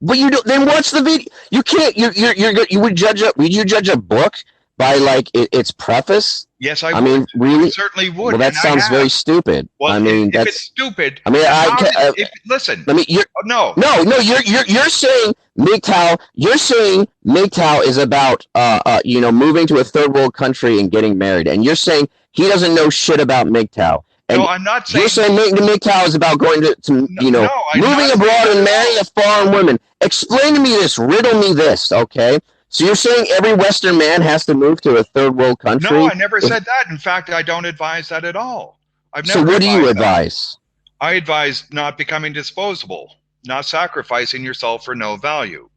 But you don't. Then watch the video. You can't. You would judge Would you judge a book by like its preface? Yes, I mean, really, I certainly would. Well, that sounds very stupid. Well, I mean, if it's stupid. I mean, listen. I mean, no. You're saying Mgtow. You're saying Mgtow is about moving to a third world country and getting married, and you're saying he doesn't know shit about Mgtow. And no, I'm not saying. You're saying Mgtow is about going to moving abroad and marrying a foreign woman. Explain to me this. Riddle me this, okay? So you're saying every Western man has to move to a third world country? No, I never said that. In fact, I don't advise that at all. So what do you advise? I advise not becoming disposable, not sacrificing yourself for no value.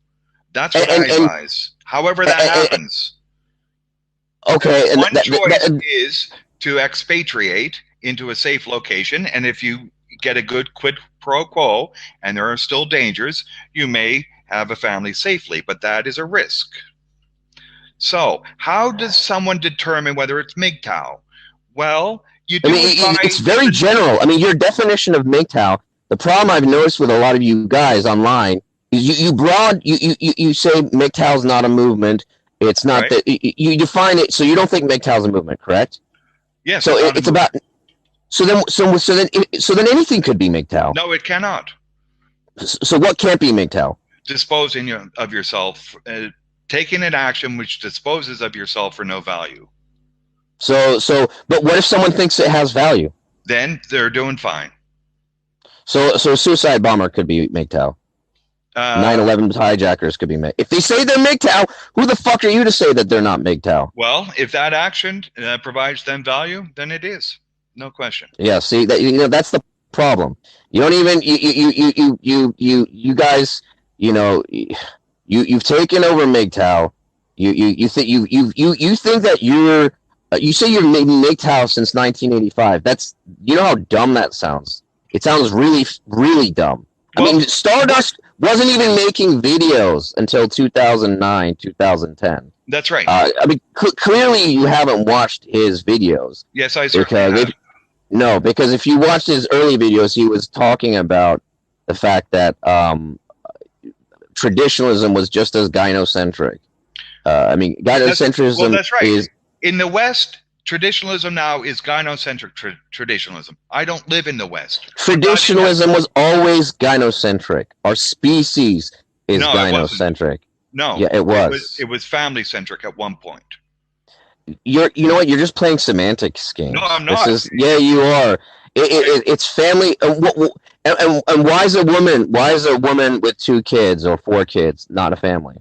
That's what I advise. However that happens. Okay. One choice is to expatriate into a safe location, and if you get a good quid pro quo, and there are still dangers, you may have a family safely, but that is a risk. So, how does someone determine whether it's Mgtow? Well, you do it's very general. I mean, your definition of Mgtow, the problem I've noticed with a lot of you guys online is you say Mgtow's not a movement. It's not right. That you define it, so you don't think Mgtow's a movement, correct? Yes. So it's about so then anything could be Mgtow. No, it cannot. So what can't be Mgtow? Disposing of yourself, taking an action which disposes of yourself for no value. But what if someone thinks it has value? Then they're doing fine. So a suicide bomber could be Mgtow. 9/11 hijackers could be Mgtow. If they say they're Mgtow, who the fuck are you to say that they're not Mgtow? Well, if that action provides them value, then it is. No question. Yeah, see that that's the problem. You don't even you guys, you've taken over Mgtow. You think that you're you say you're Mgtow since 1985. That's you know how dumb that sounds. It sounds really, really dumb. Well, I mean, Stardust wasn't even making videos until 2009, 2010. That's right. I mean, clearly you haven't watched his videos. Yes, I certainly have. No, because if you watched his early videos, he was talking about the fact that traditionalism was just as gynocentric. I mean, gynocentrism that's right. is... In the West, traditionalism now is gynocentric traditionalism. I don't live in the West. Traditionalism was always gynocentric. Our species is gynocentric. No, yeah, it was. It was family-centric at one point. You know what? You're just playing semantics games. No, I'm not. Yeah, you are. It's family. And why is a woman? Why is a woman with 2 kids or 4 kids not a family?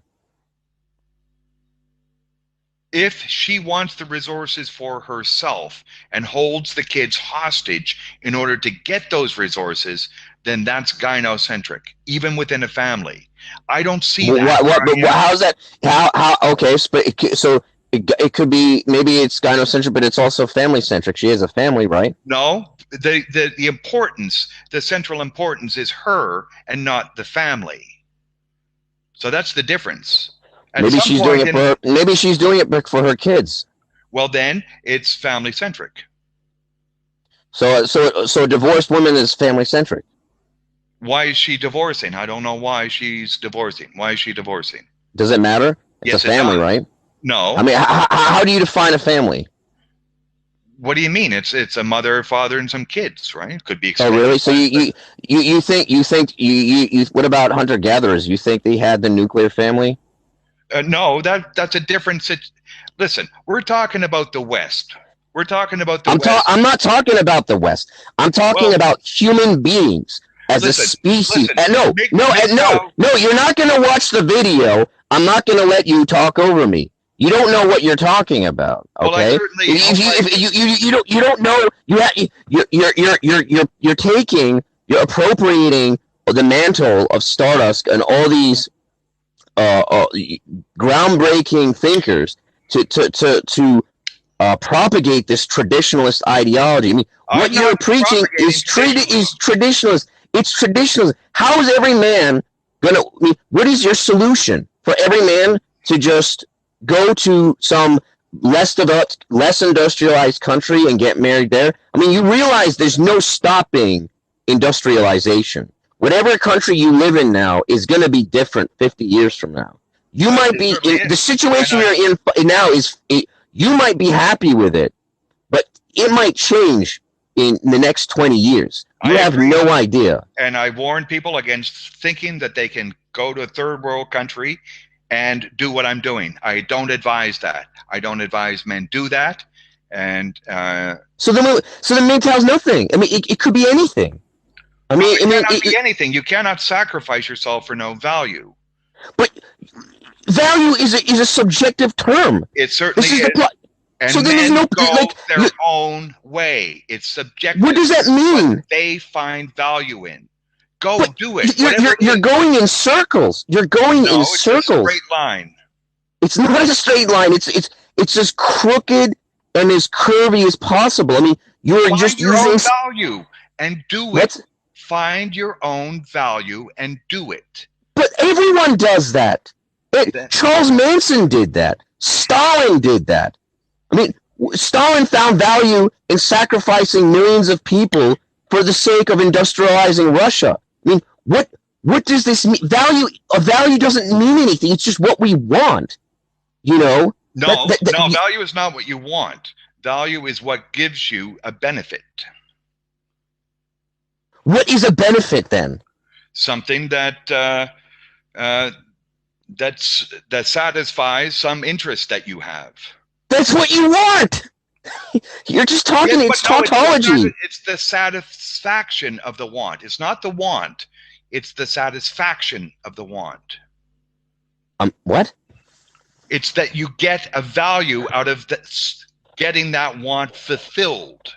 If she wants the resources for herself and holds the kids hostage in order to get those resources, then that's gynocentric, even within a family. I don't see that. But how's that? How? Okay, so it could be, maybe it's gynocentric, but it's also family-centric. She has a family, right? No, the importance, the central importance is her and not the family. So that's the difference. Maybe she's doing it for her kids. Well, then it's family-centric. So a divorced woman is family-centric. Why is she divorcing? I don't know why she's divorcing. Why is she divorcing? Does it matter? It's a family, right? No. I mean, how do you define a family? What do you mean? It's a mother, father, and some kids, right? Could be. Oh, really? So you think what about hunter-gatherers? You think they had the nuclear family? No, that's a different Listen, we're talking about the West. We're talking about the West. I'm not talking about the West. I'm talking about human beings as a species. No, you're not going to watch the video. I'm not going to let you talk over me. You don't know what you're talking about. Okay? Well, I certainly. You don't know. You're appropriating the mantle of Stardust and all these groundbreaking thinkers to propagate this traditionalist ideology. I mean, what you're preaching is traditionalist. It's traditionalist. How is every man gonna? I mean, what is your solution for every man to just go to some less developed, less industrialized country and get married there? I mean, you realize there's no stopping industrialization. Whatever country you live in now is going to be different 50 years from now. You might be in the situation you're in now you might be happy with it, but it might change in the next 20 years. You have no idea. And I warn people against thinking that they can go to a third world country and do what I'm doing. I don't advise that. I don't advise men do that. And so the Mgtow's nothing. I mean, it could be anything. I mean, it cannot be anything. You cannot sacrifice yourself for no value. But value is a subjective term. It certainly is. And so then there's no their own way. It's subjective. What does that mean? What they find value in. Go do it. You're going in circles. You're going in circles. It's a straight line. It's not a straight line. It's as crooked and as curvy as possible. I mean, you're just your using own value and do it. Find your own value and do it. But everyone does that. Charles Manson did that. Stalin did that. I mean, Stalin found value in sacrificing millions of people for the sake of industrializing Russia. I mean, what does this mean? A value doesn't mean anything. It's just what we want. You know? No, value is not what you want. Value is what gives you a benefit. What is a benefit then? Something that satisfies some interest that you have. That's what you want. You're just talking. Yes, it's tautology. It's the satisfaction of the want. It's not the want. It's the satisfaction of the want. What? It's that you get a value out of getting that want fulfilled.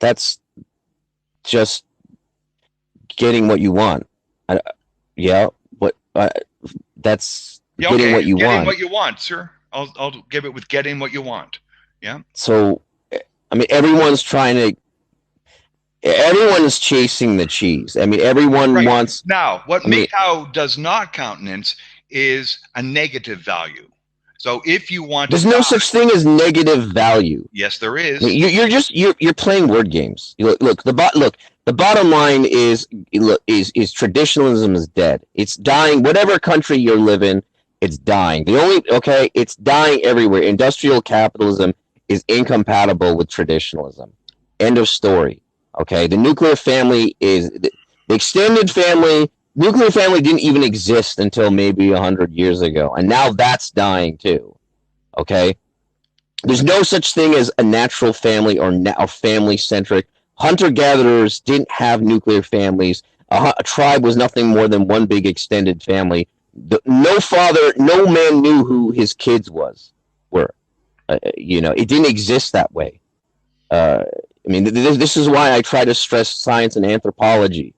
That's just getting what you want. Yeah, but that's getting what you want. Getting what you want, sir. I'll give it with getting what you want. Yeah. So, I mean, everyone's chasing the cheese. I mean, everyone wants. Now, what Mgtow does not countenance is a negative value. So if you want, there's no such thing as negative value. Yes, there is. I mean, you're playing word games. Look, the bottom line is traditionalism is dead. It's dying. Whatever country you live in, it's dying. It's dying everywhere. Industrial capitalism is incompatible with traditionalism. End of story. Okay, the nuclear family is the extended family. Nuclear family didn't even exist until maybe 100 years ago, and now that's dying too. Okay, there's no such thing as a natural family or family-centric. Hunter-gatherers didn't have nuclear families. A tribe was nothing more than one big extended family. No man knew who his kids were. It didn't exist that way. I mean, this is why I try to stress science and anthropology.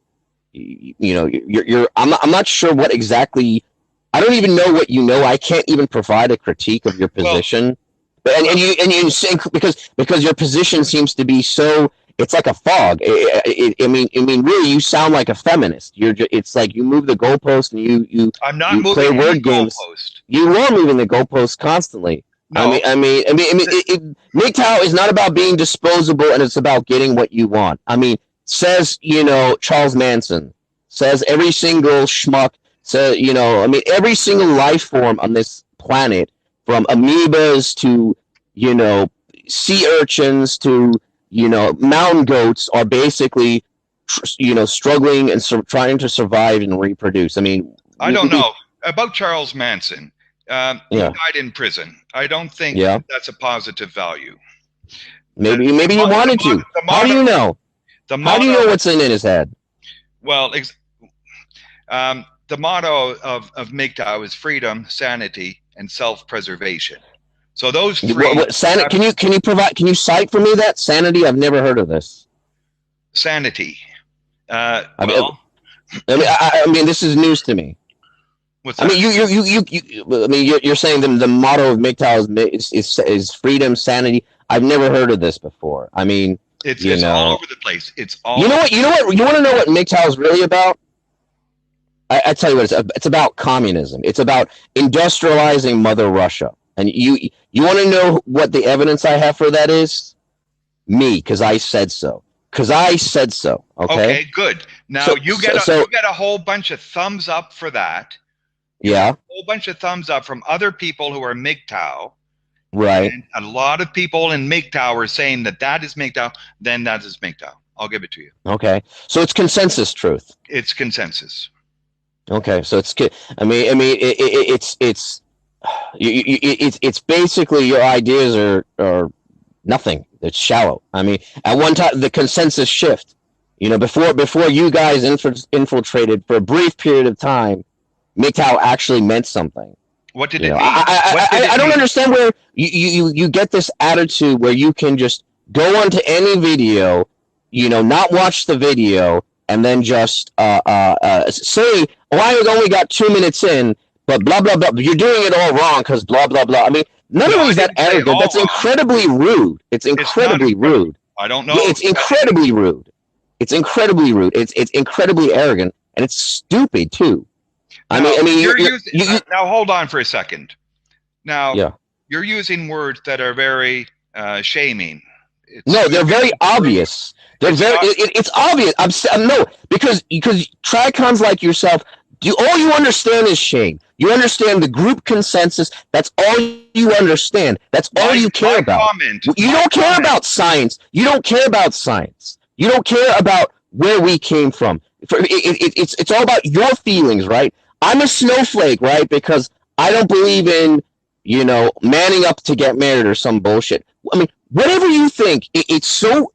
I'm not sure what exactly. I don't even know what you know. I can't even provide a critique of your position. And you say because your position seems to be so. It's like a fog. I mean, really, you sound like a feminist. It's like you move the goalpost and you. I'm not moving play word games. Goalpost. You are moving the goalpost constantly. No. Mgtow is not about being disposable, and it's about getting what you want. I mean, says Charles Manson, says every single schmuck. Says every single life form on this planet, from amoebas to sea urchins to mountain goats, are basically struggling and trying to survive and reproduce. I mean, I don't know about Charles Manson. He died in prison. I don't think that's a positive value. Maybe you wanted to. How do you know? How do you know what's in his head? Well, the motto of Mgtow is freedom, sanity, and self-preservation. So those three. Can you cite for me that sanity? I've never heard of this. Sanity. I mean, this is news to me. What's that? I mean, you're saying the motto of Mgtow is freedom, sanity. I've never heard of this before. I mean, it's all over the place. It's all. You know what? You want to know what Mgtow is really about? I tell you what, it's about communism. It's about industrializing Mother Russia. And you want to know what the evidence I have for that is? Me, because I said so. Okay. Okay, good. Now you get a whole bunch of thumbs up for that. Yeah. A whole bunch of thumbs up from other people who are Mgtow. Right. And a lot of people in Mgtow are saying that is Mgtow, then that is Mgtow. I'll give it to you. Okay. So it's consensus truth. It's consensus. Okay. So it's basically your ideas are nothing. It's shallow. I mean, at one time the consensus shift. Before you guys infiltrated for a brief period of time, Mgtow actually meant something. What did it mean? I don't understand where you get this attitude where you can just go onto any video, not watch the video, and then just say, I've only got 2 minutes in, but blah, blah, blah. You're doing it all wrong because blah, blah, blah. I mean, none of it is that arrogant. That's incredibly rude. It's incredibly rude. I don't know. It's incredibly rude. It's incredibly rude. It's incredibly arrogant, and it's stupid too. Now, now hold on for a second. Now, yeah. You're using words that are very shaming. No, they're very obvious. They're it's obvious. No, because tricons like yourself, all you understand is shame. You understand the group consensus. That's all you understand. That's all you care about. You don't care about science. You don't care about science. You don't care about where we came from. It's all about your feelings, right? I'm a snowflake, right? Because I don't believe in, manning up to get married or some bullshit. I mean, whatever you think, it's so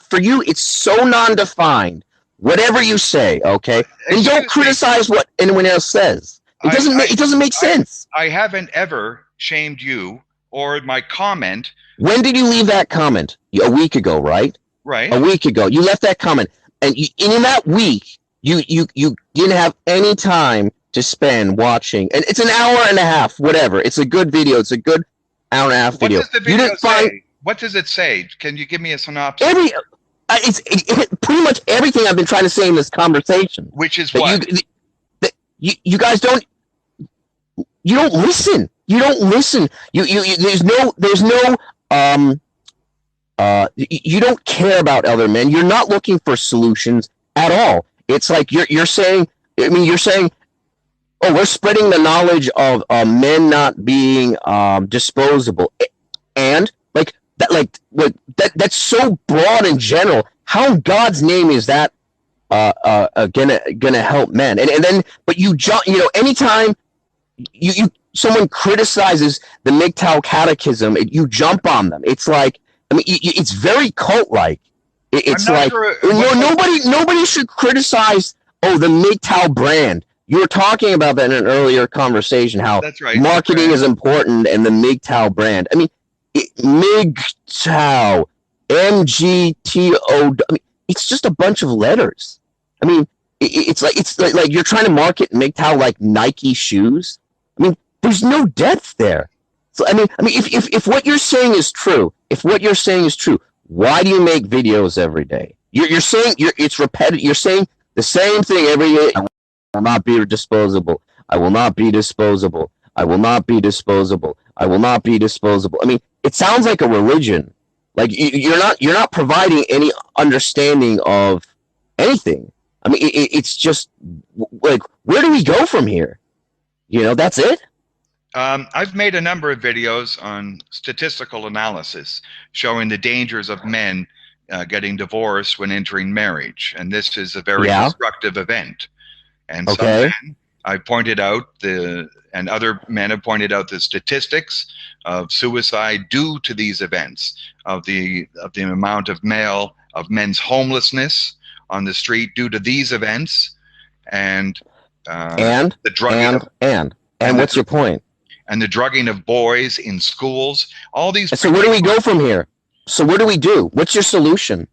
for you. It's so non-defined. Whatever you say, okay, and don't criticize what anyone else says. It doesn't make sense. I haven't ever shamed you or my comment. When did you leave that comment? A week ago, right? Right. A week ago, you left that comment, and in that week, you didn't have any time to spend watching, and it's an hour and a half, whatever. It's a good video. It's a good hour and a half video. What does the video say? What does it say? Can you give me a synopsis? It's pretty much everything I've been trying to say in this conversation. Which is what? You guys don't. You don't listen. You don't listen. There's no. You don't care about other men. You're not looking for solutions at all. It's like you're saying. I mean, you're saying, oh, we're spreading the knowledge of men not being disposable, and that's so broad and general. How in God's name is that gonna help men? And then, but anytime someone criticizes the Mgtow Catechism, you jump on them. It's like, I mean, it's very cult-like. It's like, nobody should criticize, the Mgtow brand. You were talking about that in an earlier conversation, how that's right, marketing is important and the Mgtow brand. I mean, Mgtow, Mgtow. I mean, it's just a bunch of letters. I mean, it's like you're trying to market Mgtow like Nike shoes. I mean, there's no depth there. So I mean, if what you're saying is true, why do you make videos every day? You're saying it's repetitive. You're saying the same thing every day. I will not be disposable. I will not be disposable. I will not be disposable. I will not be disposable. I mean, it sounds like a religion. Like you're not providing any understanding of anything. I mean, it's just like, where do we go from here? That's it. I've made a number of videos on statistical analysis showing the dangers of men getting divorced when entering marriage, and this is a very destructive event. And some men, I pointed out and other men have pointed out the statistics of suicide due to these events, of the amount of men's homelessness on the street due to these events, and the drugging and what's your point? And the drugging of boys in schools. All these. So where do we go from here? So what do we do? What's your solution?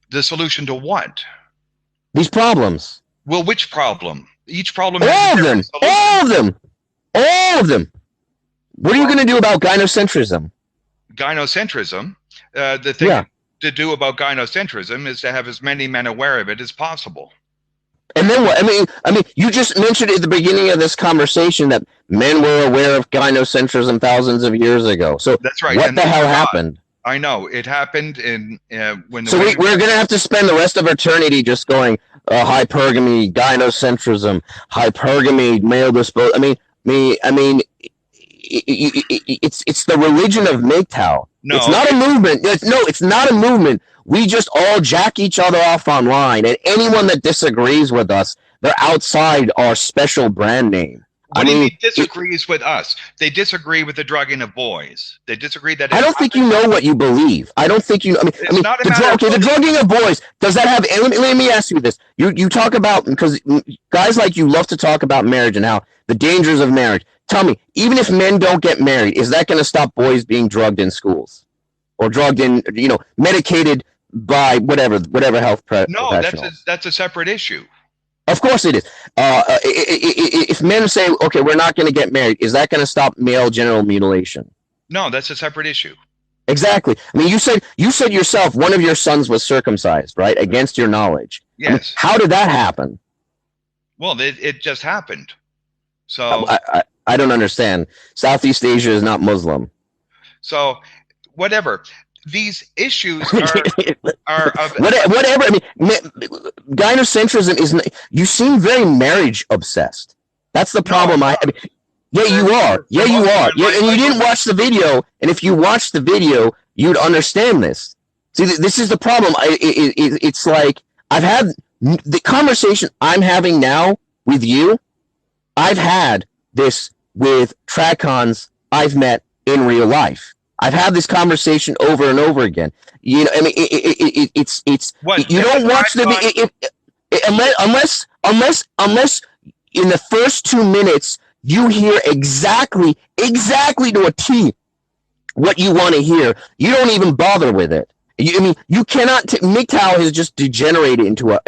The solution to what? These problems. Well, which problem? Each problem. All of them. All of them. All of them. What are you going to do about gynocentrism? Gynocentrism. The thing to do about gynocentrism is to have as many men aware of it as possible. And then what? I mean, you just mentioned at the beginning of this conversation that men were aware of gynocentrism thousands of years ago. So that's right. What the hell happened? I know it happened when. So we're going to have to spend the rest of eternity just going hypergamy, gynocentrism, hypergamy, male disposal. I mean, it's the religion of Mgtow. No, it's not a movement. It's not a movement. We just all jack each other off online, and anyone that disagrees with us, they're outside our special brand name. What do you mean disagrees with us? They disagree with the drugging of boys. They disagree that. I don't think you know what you believe. I don't think you know. The drugging of boys. Does that have? Let me ask you this. You talk about, because guys like you love to talk about marriage and how the dangers of marriage. Tell me, even if men don't get married, is that going to stop boys being drugged in schools, or drugged in, medicated by whatever health professional? No, that's a separate issue. Of course it is. If men say, okay, we're not going to get married, is that going to stop male genital mutilation? No, that's a separate issue. Exactly. I mean, you said yourself one of your sons was circumcised, right? Against your knowledge. Yes. I mean, how did that happen? Well, it just happened. So I don't understand. Southeast Asia is not Muslim. So whatever. These issues are of whatever. I mean, gynocentrism is. You seem very marriage obsessed. That's the problem. No, yeah, you are. Yeah, you are. Yeah, and you didn't watch the video. And if you watched the video, you'd understand this. See, this is the problem. It's like I've had the conversation I'm having now with you. I've had this with trad-cons I've met in real life. I've had this conversation over and over again. You know, I mean, it's what, you don't watch the unless in the first 2 minutes you hear exactly to a T what you want to hear. You don't even bother with it. I mean, you cannot. Mgtow has just degenerated into a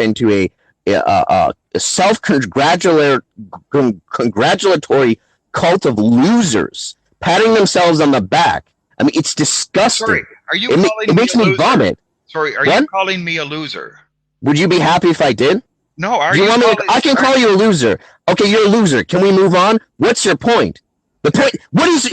self-congratulatory cult of losers, patting themselves on the back. I mean, it's disgusting. Sorry, are you calling it makes me vomit. Sorry, are you calling me a loser? Would you be happy if I did? No, I can call you a loser. Okay, you're a loser. Can we move on? What's your point? The point. What is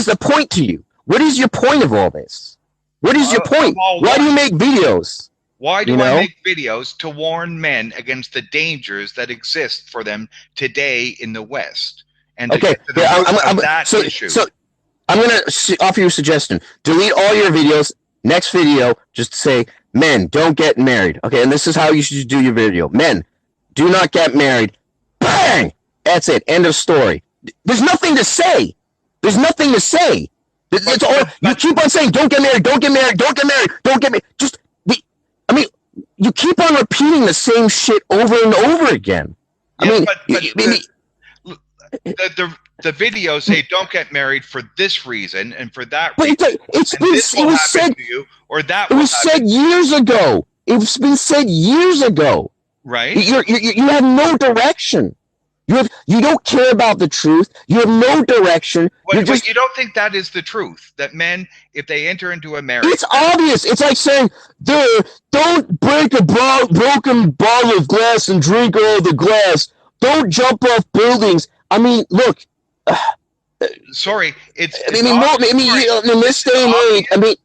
the point to you? What is your point of all this? What is your point? Why do you make videos? Why do I make videos? To warn men against the dangers that exist for them today in the West. And to get to the root of that issue. So I'm going to offer you a suggestion. Delete all your videos. Next video, just say, men, don't get married. Okay, and this is how you should do your video. Men, do not get married. Bang! That's it. End of story. There's nothing to say. There's nothing to say. It's all, you keep on saying, don't get married, don't get married, don't get married, don't get married. Just, I mean, you keep on repeating the same shit over and over again. I mean, the videos say don't get married for this reason and for that reason. But it was said to you, or that it was said years ago. It's been said years ago. Right? You have no direction. You don't care about the truth. You have no direction. But you don't think that is the truth? That men, if they enter into a marriage, it's obvious. It's like saying, don't break a broken bottle of glass and drink all the glass. Don't jump off buildings. I mean, look. Sorry, in this day and age, I mean,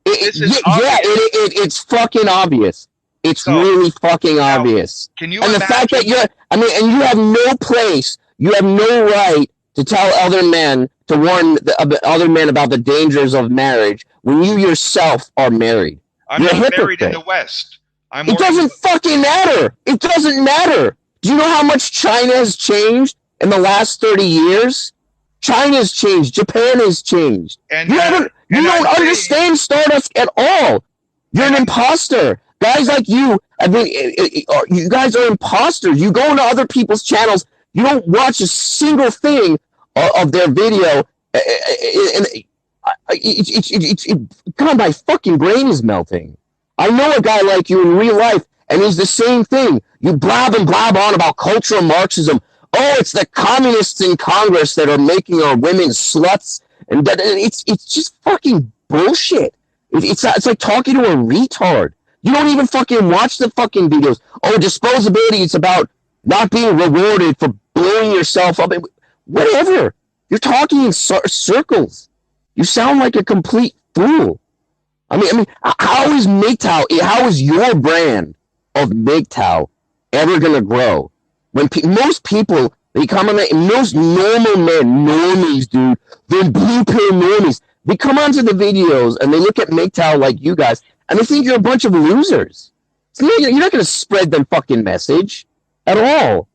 it's fucking obvious. It's really fucking obvious. Can you and imagine? The fact that and you have no place, you have no right to tell other men, to warn other men about the dangers of marriage when you yourself are married. I'm not married in the West. It doesn't fucking matter. It doesn't matter. Do you know how much China has changed in the last 30 years? China's changed. Japan has changed. And you don't understand Stardust at all. You're an imposter. Guys like you, I mean, you guys are imposters. You go into other people's channels. You don't watch a single thing of their video. God, my fucking brain is melting. I know a guy like you in real life, and he's the same thing. You blab and blab on about cultural Marxism. Oh, it's the communists in Congress that are making our women sluts, and it's just fucking bullshit. It's like talking to a retard. You don't even fucking watch the fucking videos. Oh, disposability, it's about not being rewarded for blowing yourself up. Whatever. You're talking in circles. You sound like a complete fool. I mean, how is Mgtow, how is your brand of Mgtow ever going to grow? When most people, they come on, most normal men, normies, dude, they're blue pill normies. They come onto the videos and they look at Mgtow like you guys, and they think you're a bunch of losers. So you're not going to spread them fucking message at all.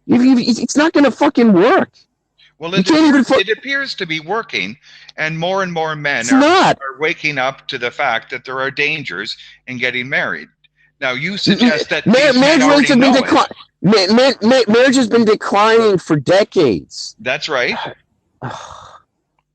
It's not going to fucking work. Well, it appears to be working, and more men are waking up to the fact that there are dangers in getting married. Now, you suggest that marriage has been declining for decades. That's right.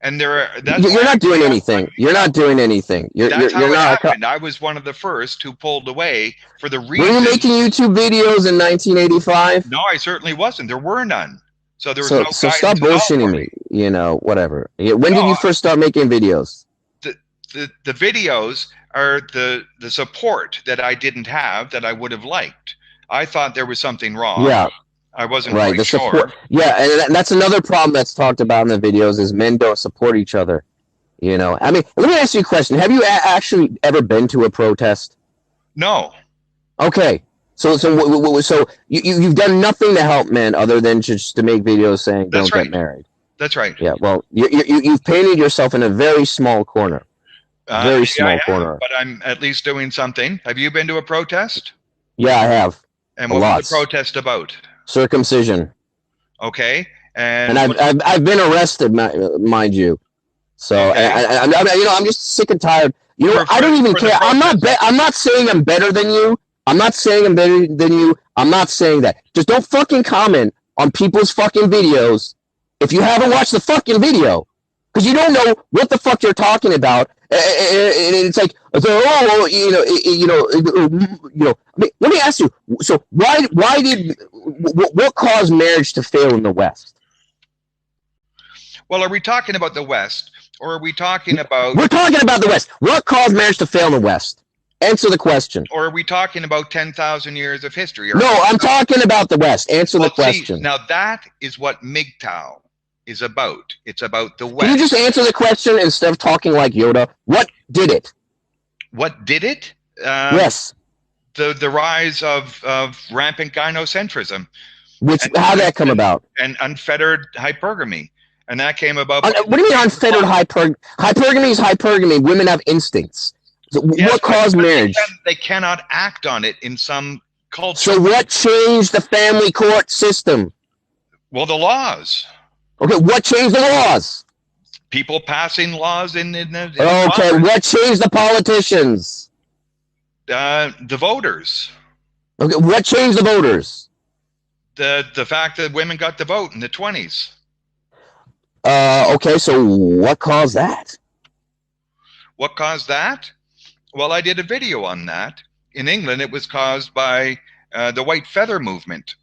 And you're not doing anything. You're not doing anything. You're not. Happened. I was one of the first who pulled away for the reason. Were you making YouTube videos in 1985? No, I certainly wasn't. There were none. So there was no. So stop bullshitting me. You know, whatever. When did you first start making videos? the videos are the support that I didn't have that I would have liked. I thought there was something wrong. Yeah. I wasn't Right. quite The support. sure. Yeah, and that's another problem that's talked about in the videos is men don't support each other. You know, I mean, let me ask you a question. Have you actually ever been to a protest? No. Okay. So you've done nothing to help men other than just to make videos saying That's don't right. get married. That's right. Yeah. Well, you've painted yourself in a very small corner. Very small corner. But I'm at least doing something. Have you been to a protest? Yeah, I have. And what was the protest about? Circumcision. Okay. And I've been arrested, mind you. So okay. I'm just sick and tired. You know, I don't even care. I'm not saying I'm better than you. I'm not saying I'm better than you. I'm not saying that. Just don't fucking comment on people's fucking videos if you haven't watched the fucking video, because you don't know what the fuck you're talking about. And it's like, oh, I mean, let me ask you. So what caused marriage to fail in the West? Well, are we talking about the West, or are we talking about? We're talking about the West. What caused marriage to fail in the West? Answer the question. Or are we talking about 10,000 years of history? No, I'm talking about the West. Answer the question. Now that is what Mgtow is about. It's about the West. Can you just answer the question instead of talking like Yoda? What did it? What did it? Yes. The rise of rampant gynocentrism. How did that come about? And unfettered hypergamy. And that came about. What do you mean unfettered hypergamy? Hypergamy is hypergamy. Women have instincts. So what caused marriage? They cannot act on it in some culture. So what changed the family court system? Well, the laws. Okay, what changed the laws? People passing laws in okay, Congress. What changed the politicians? The voters. Okay, what changed the voters? The fact that women got the vote in the 20s. Okay, so what caused that? What caused that? Well, I did a video on that. In England, it was caused by the white feather movement.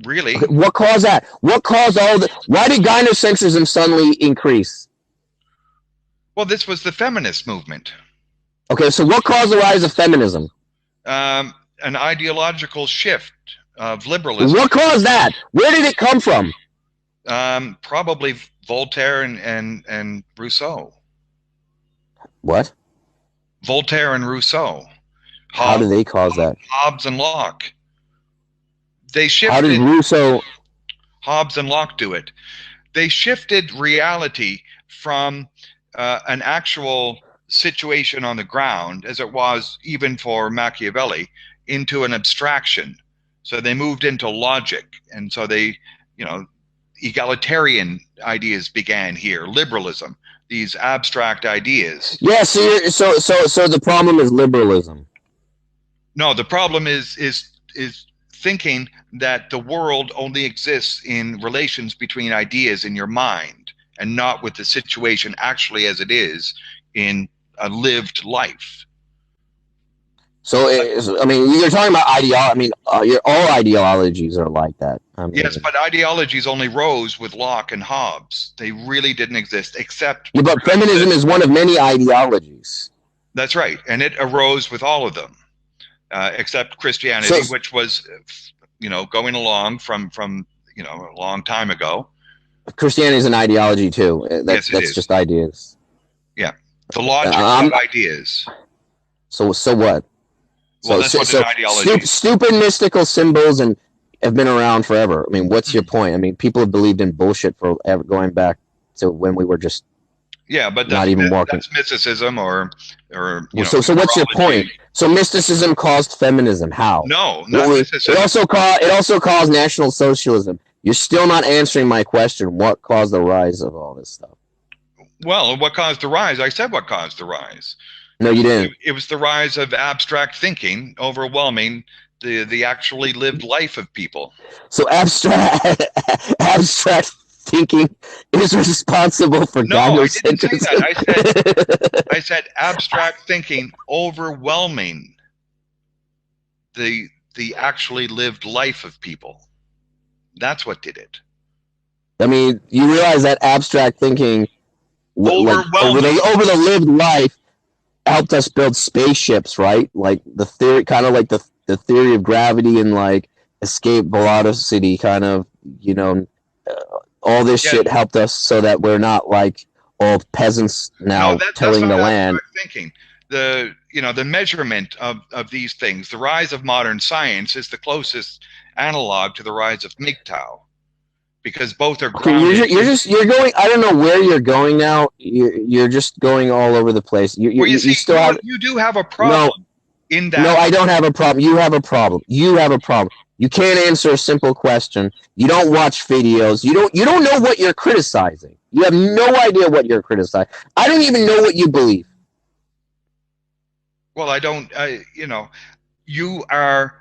Really? Okay, what caused that? What caused all the? Why did gynocentrism suddenly increase? Well, this was the feminist movement. Okay, so what caused the rise of feminism? An ideological shift of liberalism. What caused that? Where did it come from? Probably Voltaire and Rousseau. What? Voltaire and Rousseau. How did they cause that? Hobbes and Locke. They shifted. How did Rousseau? Hobbes and Locke do it. They shifted reality from an actual situation on the ground, as it was even for Machiavelli, into an abstraction. So they moved into logic, and so they, egalitarian ideas began here. Liberalism. These abstract ideas. Yeah, so the problem is liberalism. No, the problem is thinking that the world only exists in relations between ideas in your mind, and not with the situation actually as it is in a lived life. So, I mean, you're talking about ideology. I mean, all ideologies are like that. Yes, but ideologies only rose with Locke and Hobbes. They really didn't exist, except... Yeah, but feminism is one of many ideologies. That's right, and it arose with all of them, except Christianity, which was, going along from a long time ago. Christianity is an ideology, too. That's just ideas. Yeah, the logic of ideas. So what? Well, that's what an ideology is. Stupid mystical symbols and have been around forever. I mean, what's your point? I mean, people have believed in bullshit for going back to when we were just but not even walking. That's mysticism or so what's your point? So mysticism caused feminism. How? No, not mysticism. It also caused National Socialism. You're still not answering my question. What caused the rise of all this stuff? Well, what caused the rise? I said what caused the rise. No, you didn't. It was the rise of abstract thinking overwhelming the actually lived life of people. So abstract thinking is responsible for gynocentrism. I didn't say that. I said abstract thinking overwhelming the actually lived life of people. That's what did it. I mean, you realize that abstract thinking over the lived life helped us build spaceships, right? Like the theory, kind of like the theory of gravity and like escape velocity, kind of, you know, all this Yeah. shit helped us so that we're not like all peasants No, now that's tilling not the land. abstract thinking. The measurement of these things, the rise of modern science is the closest analog to the rise of Mgtow, because both are Okay, grounded in. you're going. I don't know where you're going now. You're just going all over the place. Well, you You see, still have you do have a no. problem in No, that. I don't have a problem. You have a problem. You have a problem. You can't answer a simple question. You don't watch videos. You don't know what you're criticizing. You have no idea what you're criticizing. I don't even know what you believe. Well, I don't. You are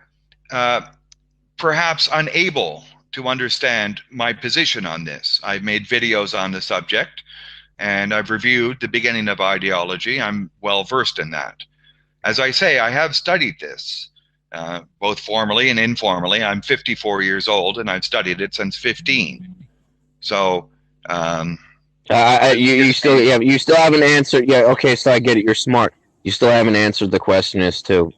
perhaps unable to understand my position on this. I've made videos on the subject, and I've reviewed the beginning of ideology. I'm well versed in that. As I say, I have studied this, both formally and informally. I'm 54 years old, and I've studied it since 15. So, You still haven't answered. Yeah, okay, so I get it. You're smart. You still haven't answered the question as to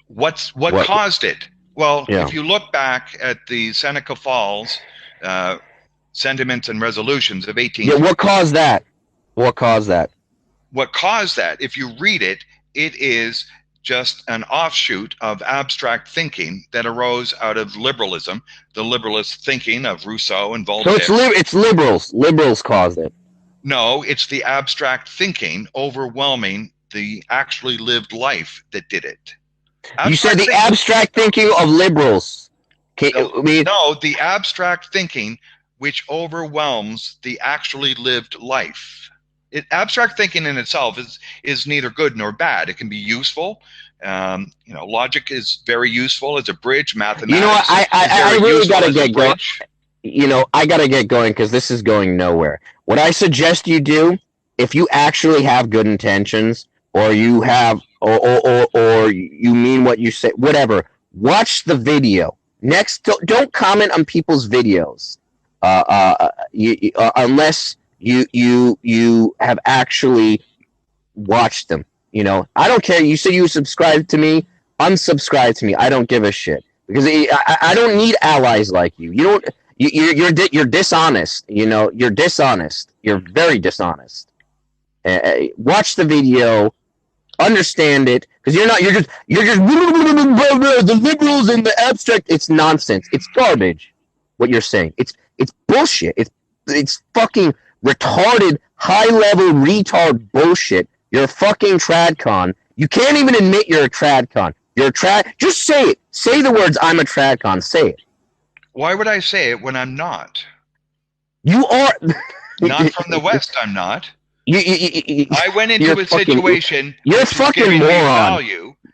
what caused it? Well, yeah. if you look back at the Seneca Falls sentiments and resolutions of 18. Yeah, what caused that? What caused that? What caused that? If you read it, it is just an offshoot of abstract thinking that arose out of liberalism, the liberalist thinking of Rousseau and Voltaire. So it's liberals. Liberals caused it. No, it's the abstract thinking overwhelming the actually lived life that did it. You said the abstract thinking of liberals. No, the abstract thinking which overwhelms the actually lived life. Abstract thinking in itself is neither good nor bad. It can be useful. Logic is very useful as a bridge. Mathematics. I really got to get going. I got to get going because this is going nowhere. What I suggest you do, if you actually have good intentions, or you have, or you mean what you say, whatever, watch the video. Next, don't comment on people's videos, unless you have actually watched them. I don't care. You say you subscribe to me, unsubscribe to me. I don't give a shit because I don't need allies like you. You don't. You're dishonest. You're dishonest. You're very dishonest. Watch the video, understand it, because you're just the liberals and the abstract. It's nonsense. It's garbage. What you're saying. It's bullshit. It's fucking retarded, high level retard bullshit. You're a fucking tradcon. You can't even admit you're a tradcon. You're a trad. Just say it. Say the words, I'm a tradcon. Say it. Why would I say it when I'm not? You are. Not from the West, I'm not. I went into a situation. You're a fucking moron.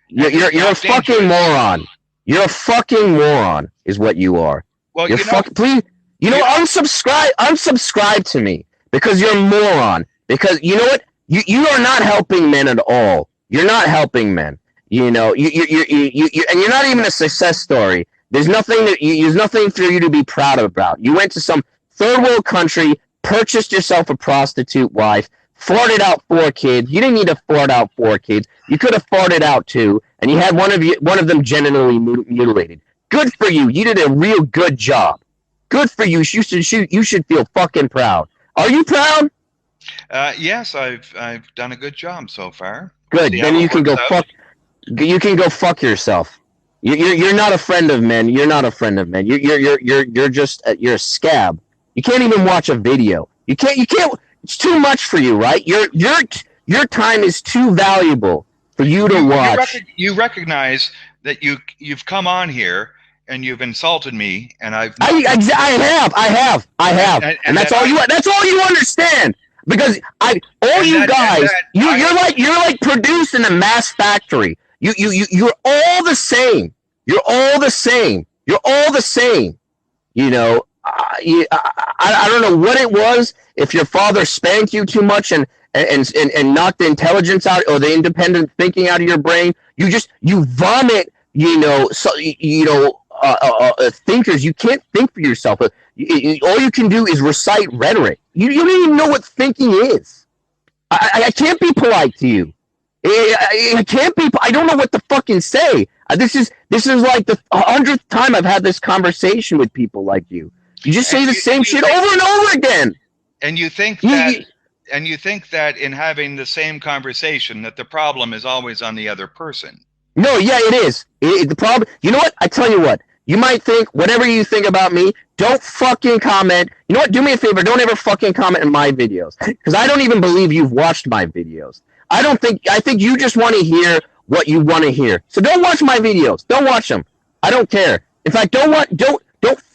You're a fucking moron. You're a fucking moron, is what you are. Well, please. Unsubscribe to me because you're a moron. Because you know what? You are not helping men at all. You're not helping men. And you're not even a success story. There's nothing for you to be proud about. You went to some third world country, purchased yourself a prostitute wife, farted out 4 kids. You didn't need to fart out 4 kids. You could have farted out 2, and you had one of them genitally mutilated. Good for you. You did a real good job. Good for you. You should feel fucking proud. Are you proud? Yes, I've done a good job so far. Good. Then you can go fuck. You can go fuck yourself. You're not a friend of men. You're not a friend of men. You're just you're a scab. You can't even watch a video. You can't. It's too much for you, right? Your time is too valuable for you to watch. You recognize that you've come on here and you've insulted me, and I have, and that's all you understand. Because you're like produced in a mass factory. You're all the same. You're all the same. You're all the same. I don't know what it was. If your father spanked you too much and knocked the intelligence out or the independent thinking out of your brain, you vomit. Thinkers. You can't think for yourself. All you can do is recite rhetoric. You don't even know what thinking is. I can't be polite to you. It can't be. I don't know what to fucking say. This is like the 100th time I've had this conversation with people like you. You just say the same shit over and over again. And you think that in having the same conversation that the problem is always on the other person. No, yeah, it is. The problem. You know what? I tell you what. You might think whatever you think about me. Don't fucking comment. You know what? Do me a favor. Don't ever fucking comment in my videos because I don't even believe you've watched my videos. I think you just want to hear what you want to hear. So don't watch my videos. Don't watch them. I don't care. In fact, don't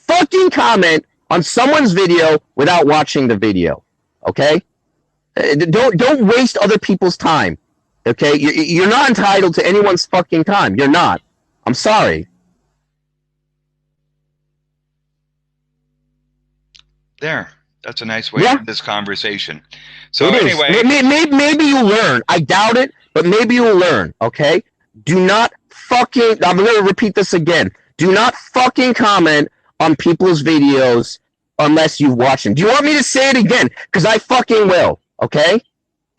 fucking comment on someone's video without watching the video. Okay? Don't waste other people's time. Okay? You're not entitled to anyone's fucking time. You're not. I'm sorry. There. That's a nice way to end this conversation. So anyway, maybe you'll learn. I doubt it, but maybe you'll learn. Okay? Do not fucking. I'm going to repeat this again. Do not fucking comment on people's videos unless you watch them. Do you want me to say it again? Because I fucking will. Okay?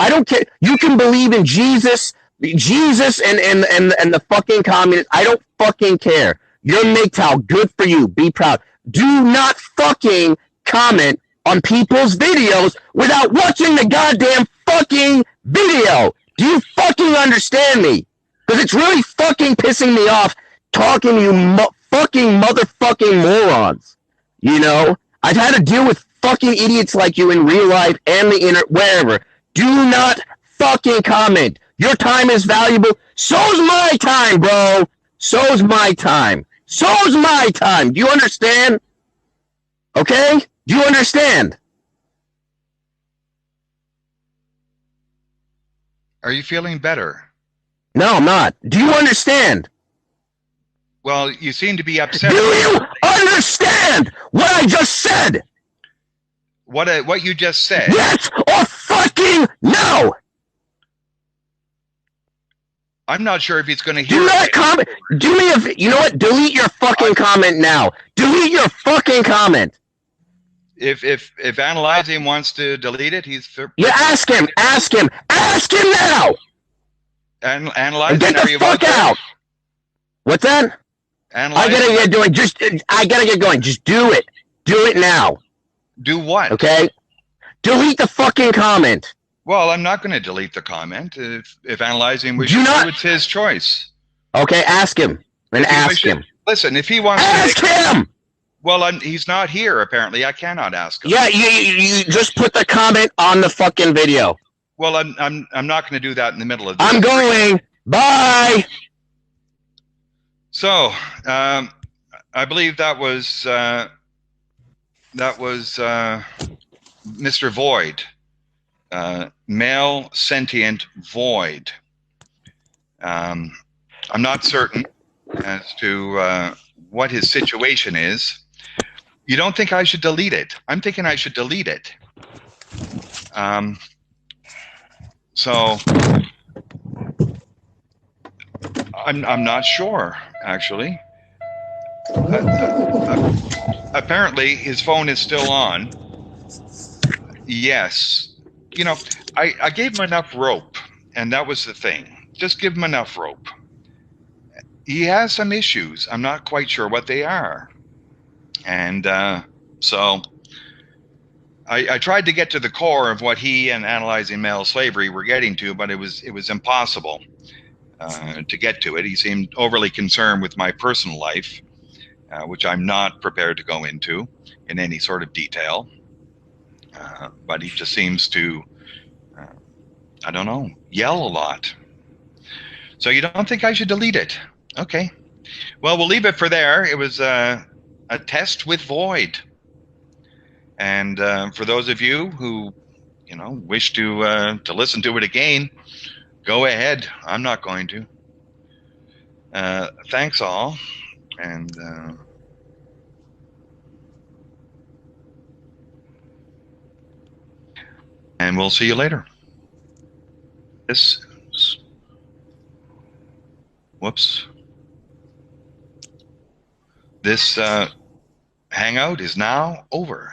I don't care. You can believe in Jesus and the fucking communists. I don't fucking care. You're Mgtow. Good for you. Be proud. Do not fucking comment on people's videos without watching the goddamn fucking video. Do you fucking understand me? Because it's really fucking pissing me off talking to you fucking motherfucking morons. You know? I've had to deal with fucking idiots like you in real life and the internet, wherever. Do not fucking comment. Your time is valuable. So's my time, bro. So's my time. So's my time. Do you understand? Okay? Do you understand? Are you feeling better? No, I'm not. Do you understand? Well, you seem to be upset. Do you understand what I just said? What you just said? Yes or fucking no? I'm not sure if he's going to hear. Do not comment. Do me a. You know what? Delete your fucking comment now. Delete your fucking comment. If analyzing wants to delete it, he's. Yeah, ask him. Ask him. Ask him now. And analyzing. Get the fuck out. What's that? Analyzing. I gotta get going. Just do it. Do it now. Do what? Okay. Delete the fucking comment. Well, I'm not going to delete the comment. If analyzing wishes to, it's his choice. Okay, ask him. Then ask him. Listen, if he wants to... Ask him! Well, he's not here, apparently. I cannot ask him. Yeah, you just put the comment on the fucking video. Well, I'm not going to do that in the middle of this. I'm going. Bye! So, I believe that was Mr. Void. Male sentient void. I'm not certain as to what his situation is. You don't think I should delete it? I'm thinking I should delete it. So I'm not sure, actually. Apparently, his phone is still on. Yes. You know, I gave him enough rope, and that was the thing. Just give him enough rope. He has some issues. I'm not quite sure what they are. And so I tried to get to the core of what he and analyzing male slavery were getting to, but it was impossible to get to it. He seemed overly concerned with my personal life, which I'm not prepared to go into in any sort of detail. But he just seems to, I don't know, yell a lot. So you don't think I should delete it? Okay. Well, we'll leave it for there. It was a test with Void. And for those of you who, wish to listen to it again, go ahead. I'm not going to. Thanks all. And we'll see you later. This hangout is now over.